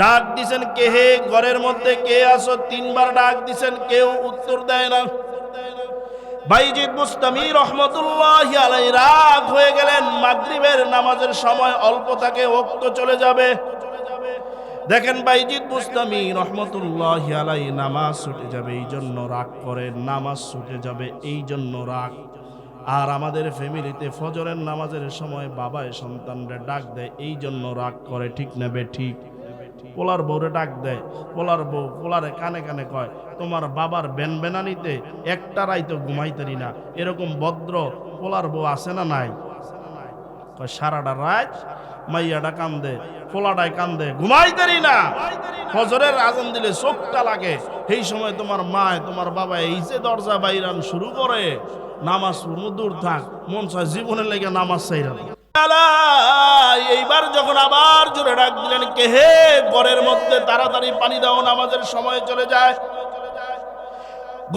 ডাক দিছেন, কে হে? ঘরের মধ্যে কে আছো? 3 বার ডাক দিছেন, কেউ উত্তর দেয় না। বাইজিদ বুস্তামি রহমতুল্লাহি আলাইহি রাগ হয়ে গেলেন। মাগরিবের নামাজের সময় অল্প থাকে, ওয়াক্ত চলে যাবে। দেখেন বাইজিদ বুস্তামি রহমতুল্লাহি আলাইহি নামাজ ছুটে যাবে এই জন্য রাগ করে, নামাজ ছুটে যাবে এই জন্য রাগ। আর আমাদের ফ্যামিলিতে ফজরের নামাজের সময় বাবায় সন্তানরে ডাক দেয়, এই জন্য রাগ করে। ঠিক না বেঠিক? পোলার বউরে ডাক দেয়, পোলারে কানে কানে কয়, তোমার বাবার বেনবেনানিতে একটা রাইতো ঘুমাইতেরি না। এরকম ভদ্র পোলার বউ আছে না নাই? কয় সারাটা রাত মাইয়াটা কান্দে, ফোলাটায় কান্দে, ঘুমাইতেরি না। ফজরের আজান দিলে চোখটা লাগে, এই সময় তোমার মা তোমার বাবা এই যে দরজা বাইরান শুরু করে, নামাজ দূর থাক, মন চায় জীবনের লেগে নামাজ চাইরান। এইবার যখন আবার জোরে ডাক দিলেন, কে হে ঘরের মধ্যে, তাড়াতাড়ি পানি দাও, নামাজের সময় চলে যায়।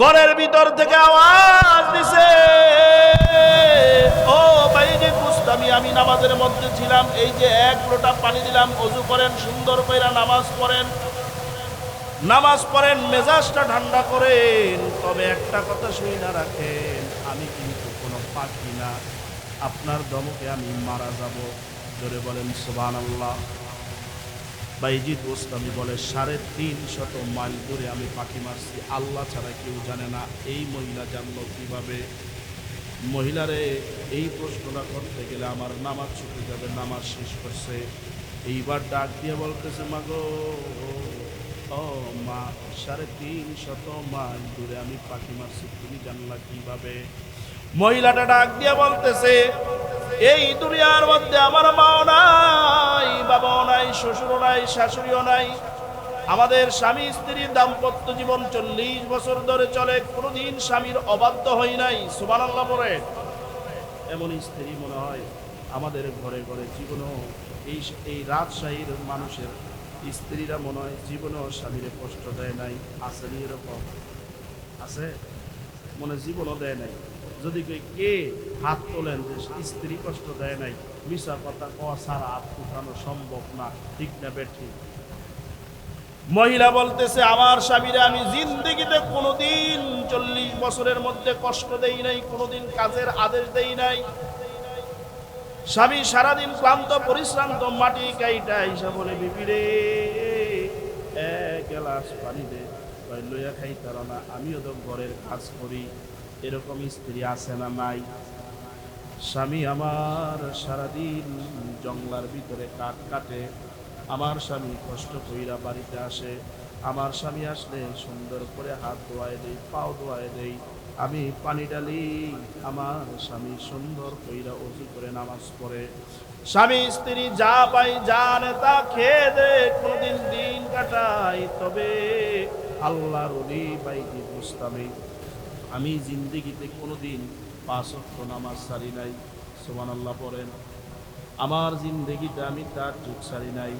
ঘরের ভিতর থেকে আওয়াজ দিছে, ও বাইজি বুঝতামি, আমি নামাজের মধ্যে ছিলাম, এই যে এক লোটা পানি দিলাম, ওযু করেন, সুন্দর কইরা নামাজ পড়েন, নামাজ পড়েন, মেজাজটা ঠান্ডা করেন। তবে একটা কথা শুনে রাখেন, আমি কিন্তু কোনো পাখি না, আপনার দমকে আমি মারা যাব। জোরে বলেন সুবহানাল্লাহ। বাইজিদ বোস্তামি বলে 350 মাইল দূরে আমি পাখি মারছি, আল্লাহ ছাড়া কেউ জানে না। এই মহিলা জানলো কিভাবে? মহিলারে এই প্রশ্নটা করতে গেলে আমার নামাজ ছুটে যাবে, নামাজ শেষ করছে। এইবার ডাক দিয়ে বলতেছে, মা গো, ও মা, 350 মাইল দূরে আমি পাখি মারছি, তুমি জানলা কিভাবে? মহিলাটা ডাক দিয়ে বলতেছে, এই দুনিয়ার মধ্যে আমার মাও নাই, বাবাও নাই, শ্বশুরও নাই, শাশুড়িও নাই। আমাদের স্বামী স্ত্রীর দাম্পত্য জীবন 40 বছর ধরে চলে, কোনোদিন স্বামীর অবাধ্য হই নাই। সুবহানাল্লাহ পড়ে। এমন স্ত্রী মনে হয় আমাদের ঘরে ঘরে জীবনও, এই রাজশাহীর মানুষের স্ত্রীরা মনে হয় জীবনেও স্বামীর কষ্ট দেয় নাই। আসেনি এরকম? আছে মনে জীবনও দেয় নাই। যদি কে হাত তোলেন যে স্ত্রী কষ্ট দেয় নাই, মিশা কথা কওয়া ছাড়া হাত উঠানো সম্ভব না, ঠিক না বেঠিক? মহিলা বলতেছে, আমার স্বামীরা আমি জিন্দেগিতে কোনোদিন 40 বছরের মধ্যে কষ্ট দেই নাই, কোনোদিন কাজের আদেশ দেই নাই। স্বামী সারাদিন ক্লান্ত পরিশ্রান্ত, মাটি কাইটা আইসা বলে, বিবিরে এক গ্লাস পানি দে, লইয়া খাইতার না, আমিও তো ঘরের কাজ করি। এরকম স্ত্রী আছে না নাই? স্বামী আমার সারাদিন জঙ্গলার ভিতরে কাঠ কাটে, আমার স্বামী কষ্ট কইরা বাড়িতে আসে, আমার স্বামী আসলে সুন্দর করে হাত ধোয়ায় দেই, পাও ধোয়ায় দেই, আমি পানি ডালি, আমার স্বামী সুন্দর কইরা ওযু করে নামাজ পড়ে। স্বামী স্ত্রী যা পাই জানে তা খেয়ে দে, কোনদিন দিন কাটাই। তবে আল্লাহর ওলি বাইজি বুঝতামি, আমি জিন্দেগিতে কোনোদিন 5 ওয়াক্ত নামাজ ছাড়ি নাই। সুবহানাল্লাহ পড়েন। আমার জিন্দেগিতে আমি তাহাজ্জুদ ছাড়ি নাই,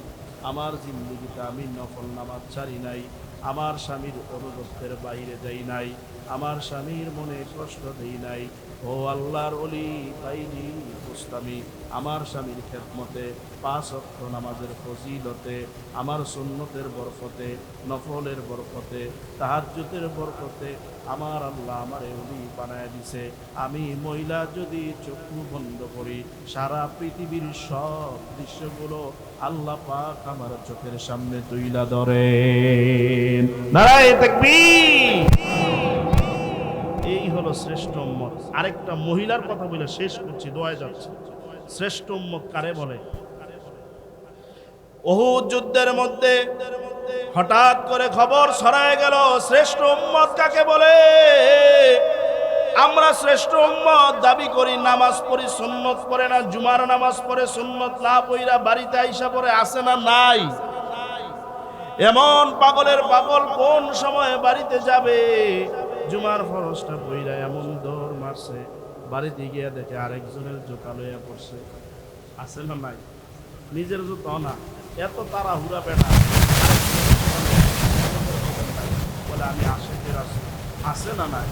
আমার জিন্দেগিতে আমি নফল নামাজ ছাড়ি নাই, আমার স্বামীর অনুগত্যের বাইরে যাই নাই, আমার স্বামীর মনে কষ্ট দেই নাই। ও আল্লাহর ওলি বাইজি বুঝতামি, আমার স্বামীর খেদমতে 5 ওয়াক্ত নামাজের ফজিলতে, আমার সুন্নতের বরকতে, নফলের বরকতে, তাহাজ্জুদের বরকতে আমার আল্লাহ আমারে ওলি বানায় দিছে। আমি মহিলা যদি চক্ষু বন্ধ করি, সারা পৃথিবীর সব দৃশ্যগুলো আল্লাহ পাক আমার চোখের সামনে তুইলা ধরেন। নারায়ে তাকবীর। এই হলো শ্রেষ্ঠ উম্মত। আরেকটা মহিলার কথা বলে শেষ করছি, দোয়ায় যাচ্ছে। শ্রেষ্ঠ উম্মত কারে বলে? উহুদ যুদ্ধের মধ্যে হঠাৎ করে খবর ছড়ায় গেল, শ্রেষ্ঠ উম্মত কাকে বলে? আমরা শ্রেষ্ঠ উম্মত দাবি করি, নামাজ পড়ি, সুন্নত পড়ে না, জুমার নামাজ পড়ে, সুন্নত না পড়া বাড়িতে আইসা পড়ে, আছে না নাই? এমন পাগলের পাগল কোন সময় বাড়িতে যাবে? জুমার ফরজটা পড়া এমন দৌড় মারছে, বাড়িতে গিয়ে দেখে আরেকজনের জুতা লইয়া পড়ছে। আছে না নাই? নিজের জুতা না, এত তাড়াহুড়া বেটা, বলে আমি আশেকের আছি। আছে না নাই?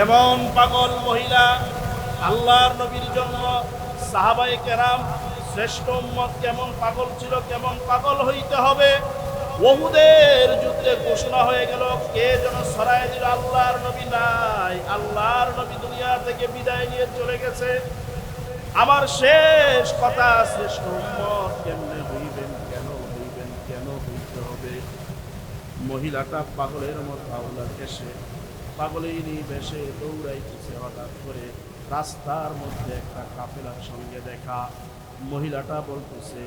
এমন পাগল মহিলা আল্লাহর নবীর জন্য সাহাবায়ে কেরাম শ্রেষ্ঠ উম্মত কেমন পাগল ছিল, কেমন পাগল হইতে হবে। উহুদের যুদ্ধে ঘোষণা হয়ে গেল, কে যেন ছড়ায় দিল, আল্লাহর নবী নাই, আল্লাহর নবী দুনিয়া থেকে বিদায় নিয়ে চলে গেছে। আমার শেষ কথা, শ্রেষ্ঠ উম্মত কেমনে হইবেন, কেন হইবেন, কেন হইতে হবে? মহিলাটা পাগলের মতো আওলা কেসে পাগলেরই বেশে দৌড়াইতেছে। হঠাৎ করে রাস্তার মধ্যে একটা কাফেলার সঙ্গে দেখা। মহিলাটা বলতেছে,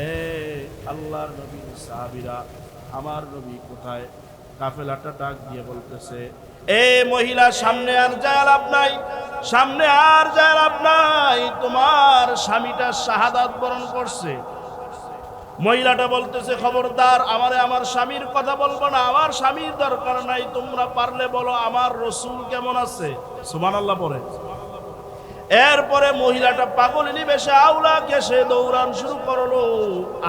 এ আল্লাহর নবীর সাহাবীরা, আমার নবী কোথায়? কাফেলাটা ডাক দিয়ে বলতেছে, এ মহিলা, সামনে আর যায় লাভ নাই, সামনে আর যায় লাভ নাই, তোমার স্বামীটা শাহাদাত বরণ করছে। মহিলাটা বলতেছে, খবরদার, আমারে আমার স্বামীর কথা বলবো না, আমার স্বামীর দরকার নাই, তোমরা পারলে বলো আমার রসুল কেমন আছে। সুবহানাল্লাহ পড়ে। এরপরে মহিলাটা পাগলিনী বেশে আউলা কেসে দৌড়ান শুরু করলো।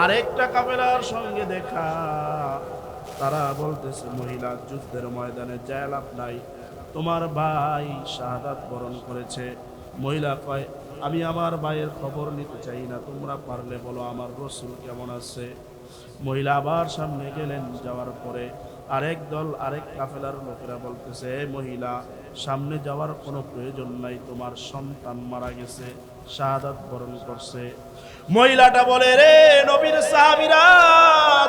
আরেকটা কাফেলার সঙ্গে দেখা। তারা বলতেছে, মহিলা, যুদ্ধের ময়দানে যায় লাভ নাই, তোমার ভাই শাহাদাত বরণ করেছে। মহিলা কয়, আমি আমার ভাইয়ের খবর নিতে চাই না, তোমরা পারলে বলো আমার রসুল কেমন আছে। মহিলা আবার সামনে গেলেন, যাওয়ার পরে আরেক দল, আরেক কাফেলার লোকেরা বলতেছে, মহিলা, সামনে যাওয়ার কোনো প্রয়োজন নাই, তোমার সন্তান মারা গেছে, শাহাদাত বরণ করছে। মহিলাটা বলে, রে নবীর সাহাবীরা,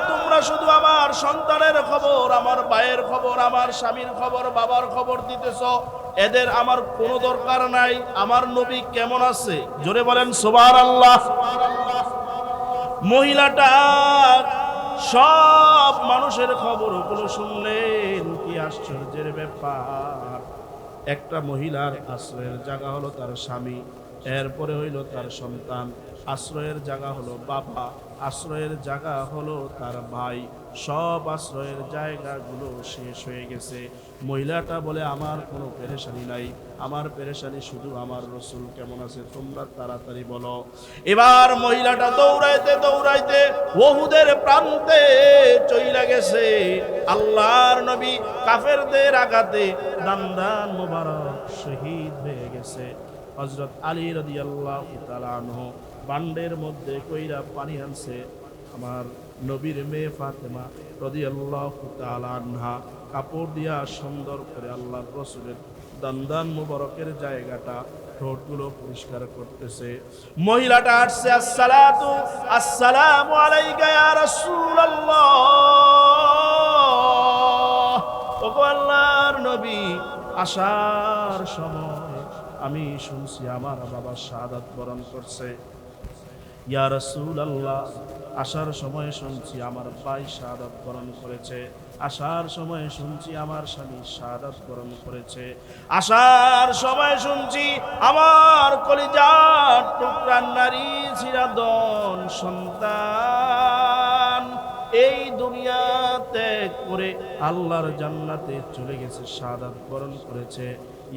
তোমরা শুধু আমার সন্তানের খবর, আমার ভাইয়ের খবর, আমার স্বামীর খবর, বাবার খবর দিতেছ, এদের আমার কোনো দরকার নাই, আমার নবী কেমন আছে জোরে বলেন সুবহানাল্লাহ। মহিলাটা সব মানুষের খবর ওগুলো শুনলেন, কি আশ্চর্যের ব্যাপার। একটা মহিলার আশ্রয়ের জায়গা হলো তার স্বামী, এরপরে হইল তার সন্তান, আশ্রয়ের জায়গা হলো বাবা, আশ্রয়ের জায়গা হলো তার ভাই, সব আশ্রয়ের জায়গাগুলো শেষ হয়ে গেছে। মহিলাটা বলে, আমার কোনো পেরেশানি নাই, আমার পেরেশানি শুধু আমার রসুল কেমন আছে, তোমরা তাড়াতাড়ি বলো। এবার মহিলাটা দৌড়াইতে দৌড়াইতে ওহুদের প্রান্তে চইলা গেছে। আল্লাহর নবী কাফেরদের আঘাতে দান্দান মোবারক শহীদ হয়ে গেছে। হযরত আলী রাদিয়াল্লাহু তাআলা আনহু বান্ডের মধ্যে কইরা পানি আনছে। আমার নবীর মেয়ে ফাতেমা রাদিয়াল্লাহু তাআলা আনহা কাপড় দিয়া সুন্দর করে আল্লাহর রাসূলের দান্দান মুবারকের জায়গাটা, ঠোঁটগুলো পরিষ্কার করতেছে। মহিলাটা আসছে, আসসালাতু আসসালামু আলাইকা ইয়া রাসূলুল্লাহ, ওগো আল্লাহর নবী, আসার সময় আমি শুনছি আমার বাবা শাহাদাত বরণ করছে। ইয়া রাসূলুল্লাহ, আসার সময় শুনছি আমার ভাই শাহাদাত বরণ করেছে, আসার সময় শুনছি আমার স্বামী শাহাদাত বরণ করেছে, আসার সময় শুনছি আমার কলিজার টুকরা নারী চিরাদন সন্তান এই দুনিয়া ত্যাগ করে আল্লাহর জান্নাতে চলে গেছে, শাহাদাত বরণ করেছে।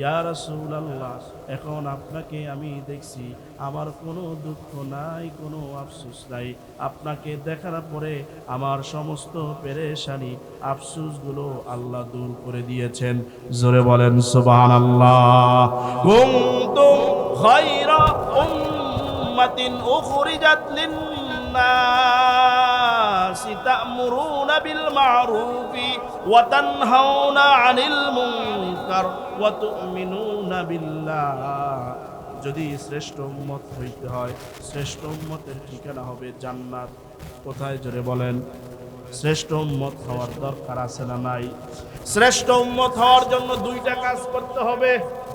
ইয়া রাসূলুল্লাহ, এখন আপনাকে আমি দেখছি, আমার কোনো দুঃখ নাই, কোনো আফসোস নাই, আপনাকে দেখার পরে আমার সমস্ত পেরেশানি আফসোসগুলো আল্লাহ দূর করে দিয়েছেন। জোরে বলেন সুবহানাল্লাহ। কুনতুম খায়রা উম্মাতিন উখরিজাত লিন-নাস তা'মুরুনা বিল মা'রুফি ওয়া তানহাউনা আনিল মুনকার ওয়া তু'মিনুনা বিল্লাহ। যদি শ্রেষ্ঠ উম্মত হইতে হয়, শ্রেষ্ঠ উম্মতের ঠিকানা হবে জান্নাত। কোথায় জোরে বলেন? শ্রেষ্ঠ উম্মত হওয়ার দরকার আছে না নাই? শ্রেষ্ঠ উম্মত হওয়ার জন্য দুইটা কাজ করতে হবে।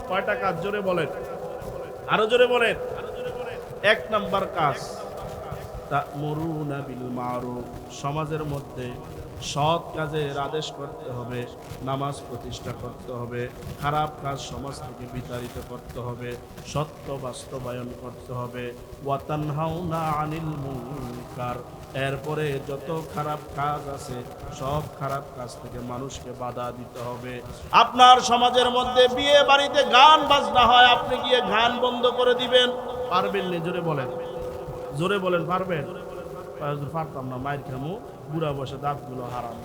কয়টা কাজ জোরে বলেন? আরো জোরে বলেন। এক নাম্বার কাজ, তা'মুরুনা বিল মা'রুফ, সমাজের মধ্যে সৎ কাজের আদেশ করতে হবে, নামাজ প্রতিষ্ঠা করতে হবে, খারাপ কাজ সমাজ থেকে বিতাড়িত করতে হবে, সত্য বাস্তবায়ন করতে হবে। ওয়া তানহাউনা আনিল মুনকার, এরপরে যত খারাপ কাজ আছে সব খারাপ কাজ থেকে মানুষকে বাধা দিতে হবে। আপনার সমাজের মধ্যে বিয়ে বাড়িতে গান বাজনা হয়, আপনি গিয়ে গান বন্ধ করে দিবেন? পারবেন না? জোরে বলেন, জোরে বলেন, পারবেন? পারতাম না, মায়ের খামু, বুড়া বসে দাঁতগুলো হারাম,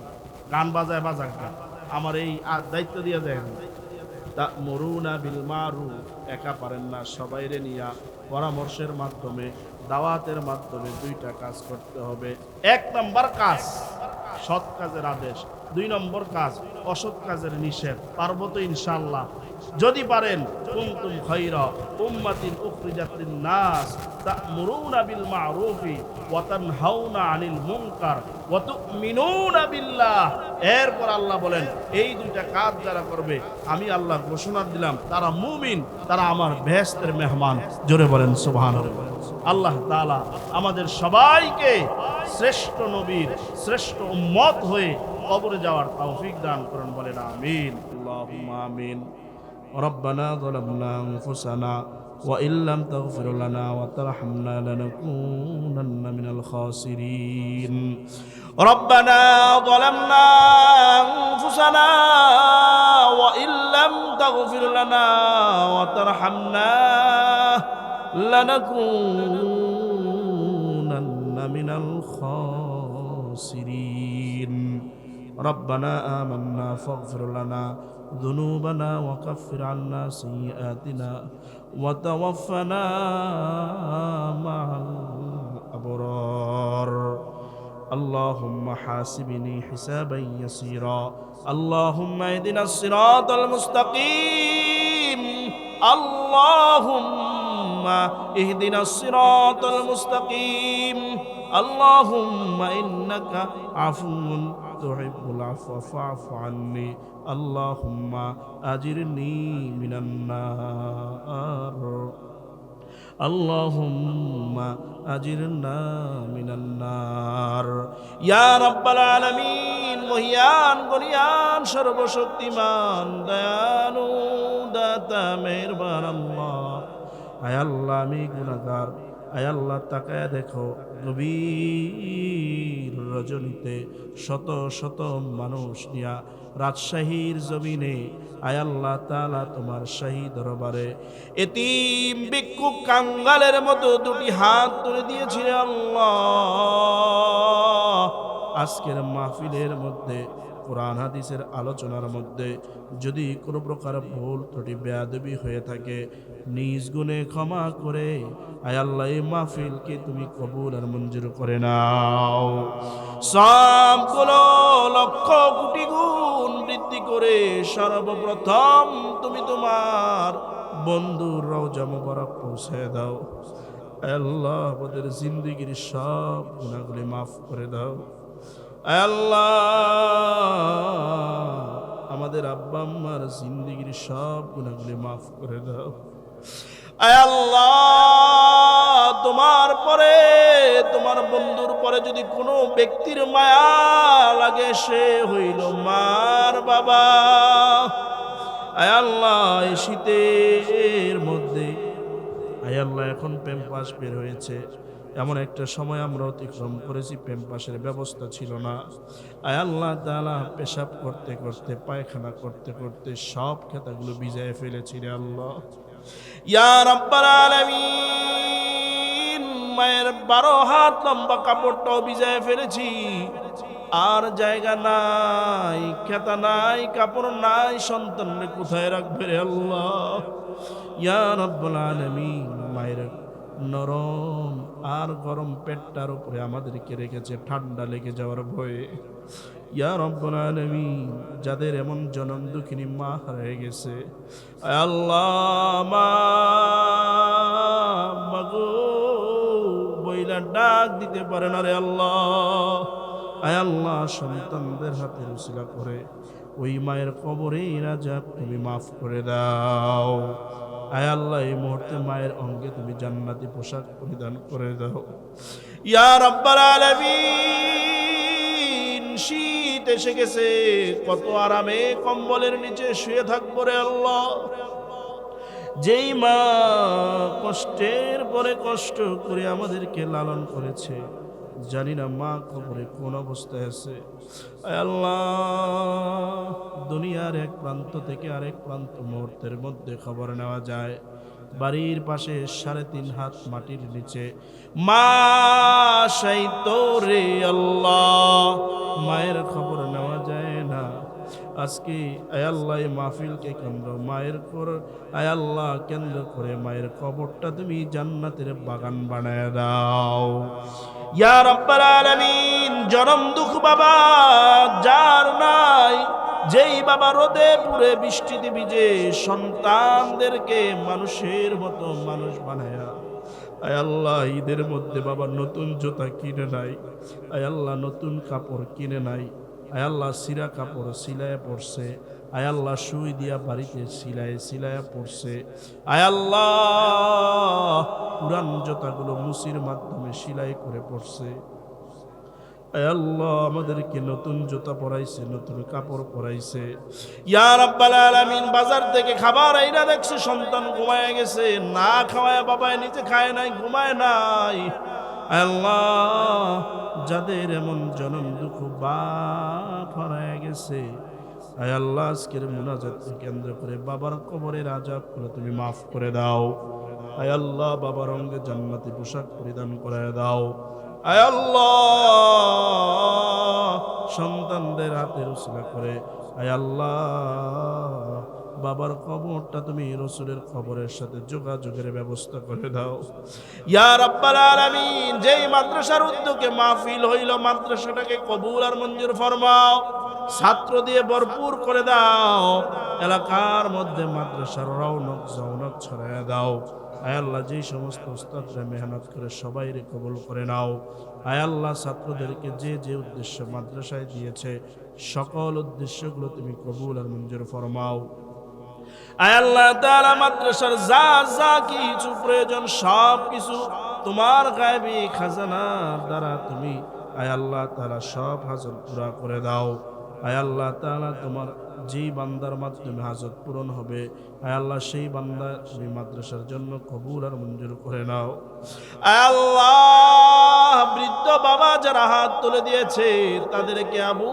গান বাজায় বাজাক না, আমার এই দায়িত্ব দিয়ে দেন। তা'মুরুনা বিল মা'রুফ, একা পারেন না, সবাইরে নিয়া পরামর্শের মাধ্যমে, দাওয়াতের মাধ্যমে দুইটা কাজ করতে হবে। এক নম্বর কাজ সৎ কাজের আদেশ, দুই নম্বর কাজ অসৎ কাজের নিষেধ। পারবো তো ইনশাআল্লাহ? যদি পারেন, কুনতুম খায়রা উম্মাতিন উখরিজাত লিন-নাস তা'মুরুনা বিল মা'রুফি ওয়া তানহাউনা আনিল মুনকার ওয়া তু'মিনুনা বিল্লাহ। এরপর আল্লাহ বলেন, এই দুইটা কাজ যারা করবে, আমি আল্লাহ ঘোষণা দিলাম তারা মুমিন, তারা আমার বেহেশতের মেহমান। জোরে বলেন সুবহানাল্লাহ। আল্লাহ তাআলা আমাদের সবাইকে শ্রেষ্ঠ নবীর শ্রেষ্ঠ উম্মত হয়ে কবরে যাওয়ার তৌফিক দান করুন, বলেন আমিন। আল্লাহুম্মা আমিন। ربنا ظلمنا أنفسنا وإن لم تغفر لنا وترحمنا لنكونن من الخاسرين. ربنا ظلمنا أنفسنا وإن لم تغفر لنا وترحمنا لنكونن من الخاسرين. ربنا آمنا فاغفر لنا ذنوبنا وكفر عنا سيئاتنا وتوفنا مع الأبرار. اللهم حاسبني حسابا يسيرا. اللهم اهدنا الصراط المستقيم. اللهم اهدنا الصراط المستقيم. اللهم إنك عفو تحب العفو فاعف عني. اللهم أجرني من النار. اللهم أجرنا من النار. يا رب العالمين. মহিয়ান গনিয়ান সর্বশক্তিমান দয়ালু দাতা মেহেরবান আল্লাহ, আয় আল্লাহ আমি গুনাহগার, আয় আল্লাহ তাকায় দেখো গভীর রজনীতে শত শত মানুষ নিয়া রাজশাহীর জমিনে আয় আল্লাহ তাআলা তোমার শাহী দরবারে এতিম ভিক্ষুক কাঙ্গালের মতো দুটি হাত তুলে দিয়েছিলে আল্লাহ। আজকের মাহফিলের মধ্যে কোরআন হাদিসের আলোচনার মধ্যে যদি কোনো প্রকার ভুল ত্রুটি বেয়াদবি হয়ে থাকে নিজ গুণে ক্ষমা করে আয় আল্লাহ এই মাহফিলকে তুমি কবুল আর মঞ্জুর করে নাও। সবগুলো লক্ষ কোটি গুণ বৃদ্ধি করে সর্বপ্রথম তুমি তোমার বন্ধুর রওজা মুবারক পৌঁছে দাও। আয় আল্লাহ আমাদের জিন্দেগির সব গুনাহগুলি মাফ করে দাও। আয় আল্লাহ আমাদের আব্বা আম্মার জিন্দেগির সব গুনাহগুলি মাফ করে দাও। আয় আল্লাহ তোমার পরে তোমার বন্ধুর পরে যদি কোনো ব্যক্তির মায়া লাগে সে হইল মার বাবা। আয় আল্লাহ এই শীতের মধ্যে আয় আল্লাহ এখন প্যাম্পাস বের হয়েছে, এমন একটা সময় আমরা অতিক্রম করেছি প্যাম্পাসের ব্যবস্থা ছিল না। আয় আল্লাহ তাআলা পেশাব করতে করতে পায়খানা করতে করতে সব খেতাগুলো ভিজায় ফেলেছি রে আল্লাহ। ইয়া রাব্বাল আলামিন মায়ের 12 হাত লম্বা কাপড়টাও ভিজায় ফেলেছি, আর জায়গা নাই, খেতা নাই, কাপড় নাই, সন্তানরে কোথায় রাখবে রে আল্লাহ। ইয়া রাব্বাল আলামিন মায়ের নরম আর গরম পেটটার উপরে আমাদেরকে রেখেছে ঠান্ডা লেগে যাওয়ার ভয়ে। ইয়া রাব্বুল আলামিন যাদের এমন জনম দুঃখিনী মা হারিয়ে গেছে আয় আল্লাহ মাগো বইলা ডাক দিতে পারে না রে আল্লাহ। আয় আল্লাহ সন্তানদের হাতে উসিলা করে ওই মায়ের কবরে রাজাব তুমি মাফ করে দাও। আয় আল্লাহ এই মুহূর্তে মায়ের অঙ্গে তুমি জান্নাতি পোশাক পরিধান করে দাও। ইয়া রাব্বাল আলামিন শীত এসে গেছে, কত আরামে কম্বলের নিচে শুয়ে থাকবো রে আল্লাহ। যেই মা কষ্টের পরে কষ্ট করে আমাদেরকে লালন করেছে, জানি না মা কবরে কোন অবস্থায় আছে। আয় আল্লাহ দুনিয়ার এক প্রান্ত থেকে আরেক প্রান্ত মুহূর্তের মধ্যে খবর নেওয়া যায়। বাড়ির পাশে 3.5 হাত মাটির নিচে মা শায়িত রে আল্লাহ, মায়ের খবর নেওয়া যায় না। আজকে আয় আল্লাহ এই মাহফিলকে কেন্দ্র মায়ের কর আয় আল্লাহ কেন্দ্র করে মায়ের কবরটা তুমি জান্নাতের বাগান বানায় দাও। ইয়া রাব্বাল আলামিন জনম দুঃখ বাবা যার নাই, যেই বাবা রোদে পুড়ে বৃষ্টিতে ভিজে সন্তানদেরকে মানুষের মতো মানুষ বানায়া আয় আল্লাহ ঈদের মধ্যে বাবা নতুন জুতা কিনে নাই, আয় আল্লাহ নতুন কাপড় কিনে নাই, আয় আল্লাহ সিরা কাপড় সিলায় পড়ছে, আয় আল্লাহ সুই দিয়া বাড়িতে সিলায় পড়ছে, আয় আল্লাহ পুরান জুতাগুলো মুসির মাধ্যমে সিলাই করে পড়ছে। আয় আল্লাহ আমাদেরকে নতুন জুতা পরাইছে, নতুন কাপড় পরাইছে। ইয়া রাব্বাল আলামিন, বাজার থেকে খাবার আইনা দেখছে সন্তান ঘুমায় গেছে, না খাওয়ায় বাবায় নিচে খায় নাই, ঘুমায় নাই। আয় আল্লাহ, যাদের এমন জনম দুঃখ বাপ হারায় গেছে, আয় আল্লাহ আজকের মুনাজাতকে কেন্দ্র করে বাবার কবরের আযাবগুলো তুমি মাফ করে দাও। আয় আল্লাহ বাবার অঙ্গে জান্নাতি পোশাক পরিধান করায় দাও। আয় আল্লাহ সন্তানদের হাতের উসিলা করে আয় আল্লাহ বাবার কবরটা তুমি রাসূলের কবরের সাথে যোগাযোগের ব্যবস্থা করে দাও। ইয়া রাব্বাল আলামিন, যেই মাদ্রাসার উদ্যোগে মাহফিল হইল, মাদ্রাসাটাকে কবুল আর মঞ্জুর ফরমাও, ছাত্র দিয়ে ভরপুর করে দাও, এলাকার মধ্যে মাদ্রাসার রৌনক জৌনক ছড়ায় দাও। আয় আল্লাহ, যেই সমস্ত উস্তাদরা মেহনত করে সবাইরে কবুল করে নাও। আয় আল্লাহ, ছাত্রদেরকে যে যে উদ্দেশ্য মাদ্রাসায় দিয়েছে সকল উদ্দেশ্যগুলো তুমি কবুল আর মঞ্জুর ফরমাও। আয় আল্লাহ তাআলা, মাদ্রাসার যা যা কিছু প্রয়োজন সব কিছু তোমার গায়বী খাজানার দ্বারা তুমি আয় আল্লাহ তাআলা সব হাজত পুরা করে দাও। আয় আল্লাহ তাআলা, তোমার যেই বান্দার মাধ্যমে হাজত পূরণ হবে আয় আল্লাহ সেই বান্দা তুমি মাদ্রাসার জন্য কবুল আর মঞ্জুর করে নাও। আয় আল্লাহ, বৃদ্ধ বাবা যারা হাত তুলে দিয়েছে তাদেরকে আবু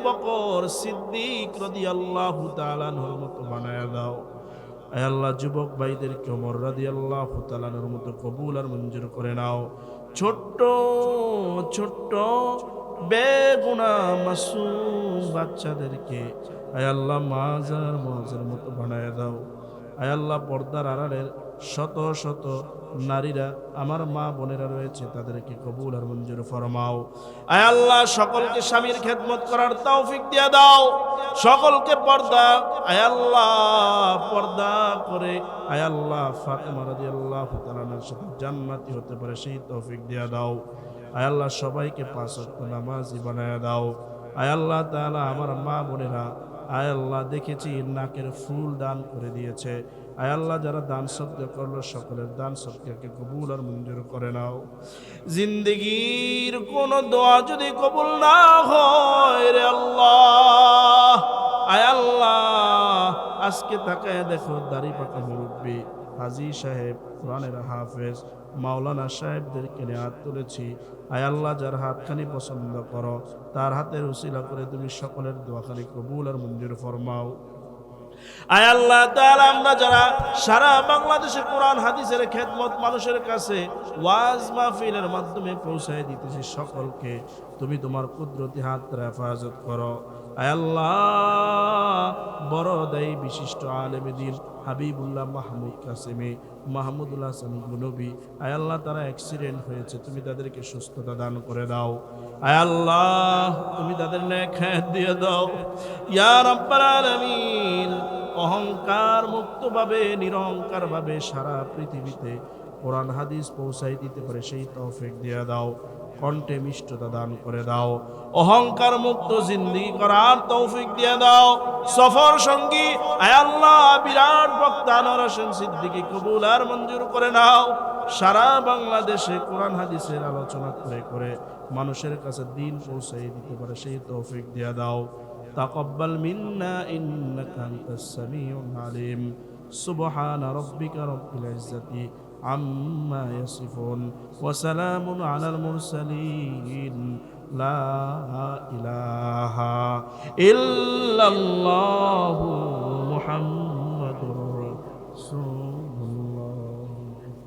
বকর সিদ্দিক রাদিয়াল্লাহু তাআলা আনহুর মতো বানায় দাও। আয় আল্লাহ, যুবক ভাইদেরকে ওমর রাদিয়াল্লাহু তাআলা আনহুর মতো কবুল আর মঞ্জুর করে নাও। ছোট্ট ছোট্ট বেগুনাহ মাসুম বাচ্চাদেরকে আয় আল্লাহ মাজার মতো বানায় দাও। আয় আল্লাহ, পর্দার আড়ালের শত শত নারীরা আমার মা বোনেরা রয়েছে তাদেরকে কবুল আর মঞ্জুর ফরমাও। আয় আল্লাহ, সকলকে স্বামীর খেদমত করার তৌফিক দিয়ে দাও। সকলকে পর্দা আয় আল্লাহ পর্দা করে আয় আল্লাহ ফাতেমা রাদিয়াল্লাহু তাআলার সাথে জান্নাতি হতে পারে সেই তৌফিক দিয়ে দাও। আয় আল্লাহ, সবাইকে পাঁচ ওয়াক্ত নামাজি বানায় দাও। আয় আল্লাহ তাআলা, আমার মা বোনেরা আয় আল্লাহ দেখেছি নাকের ফুল দান করে দিয়েছে। আয় আল্লাহ, যারা দান সদকা করলো সকলের দান সদকাকে কবুল আর মঞ্জুর করে নাও। জিন্দেগীর কোন দোয়া যদি কবুল না হয় রে আল্লাহ, আয় আল্লাহ আজকে তাকায় দেখো দাড়ি পাকা মুরব্বী হাজী সাহেব, কোরআনের হাফেজ মাওলানা সাহেবদেরকে নিয়ে হাত তুলেছি। আয় আল্লাহ, যার হাতখানি পছন্দ করো তার হাতের উসিলা করে তুমি সকলের দোয়াখানি কবুল আর মঞ্জুর ফরমাও। আয় আল্লাহ তাআলা, আমরা যারা সারা বাংলাদেশে কোরআন হাদিসের খেদমত মানুষের কাছে ওয়াজ মাহফিলের মাধ্যমে পৌঁছায় দিতেছি, সকলকে তুমি তোমার কুদরতি হাত দ্বারা হেফাজত করো। আয় আল্লাহ, বড় দায়ী বিশিষ্ট আলেমে দ্বীন হাবিবুল্লাহ মাহমুদ কাসেমি, মাহমুদুল হাসান গুনবী, আয় আল্লাহ তারা অ্যাক্সিডেন্ট হয়েছে, তুমি তাদেরকে সুস্থতা দান করে দাও। আয় আল্লাহ, তুমি তাদের নেক হায়াত দিয়ে দাও। ইয়া রাব্বাল আলামিন, অহংকার মুক্তভাবে নিরহংকার ভাবে সারা পৃথিবীতে কোরআন হাদিস পৌঁছাই দিতে পারে সেই তৌফিক দিয়ে দাও। কণ্ঠে মিষ্টতা দান করে দাও। অহংকার মুক্ত জিন্দেগি করার তৌফিক দিয়ে দাও। সফর সঙ্গী আয় আল্লাহ বিরাট বক্তা আনোয়ার হোসেন সিদ্দিকী কবুল আর মঞ্জুর করে নাও। সারা বাংলাদেশে কোরআন হাদিসের আলোচনা করে করে মানুষের কাছে দিন পৌঁছাই দিতে পারে সেই তৌফিক দিয়ে দাও। তাকাব্বাল মিন্না ইন্নাকা আনতাস সামিউল আলিম। সুবহানা রাব্বিকা রাব্বিল ইজ্জাতি আম্মা ইয়াসিফুন ওয়া সালামুন আলাল মুরসালিন। লা ইলাহা ইল্লাল্লাহু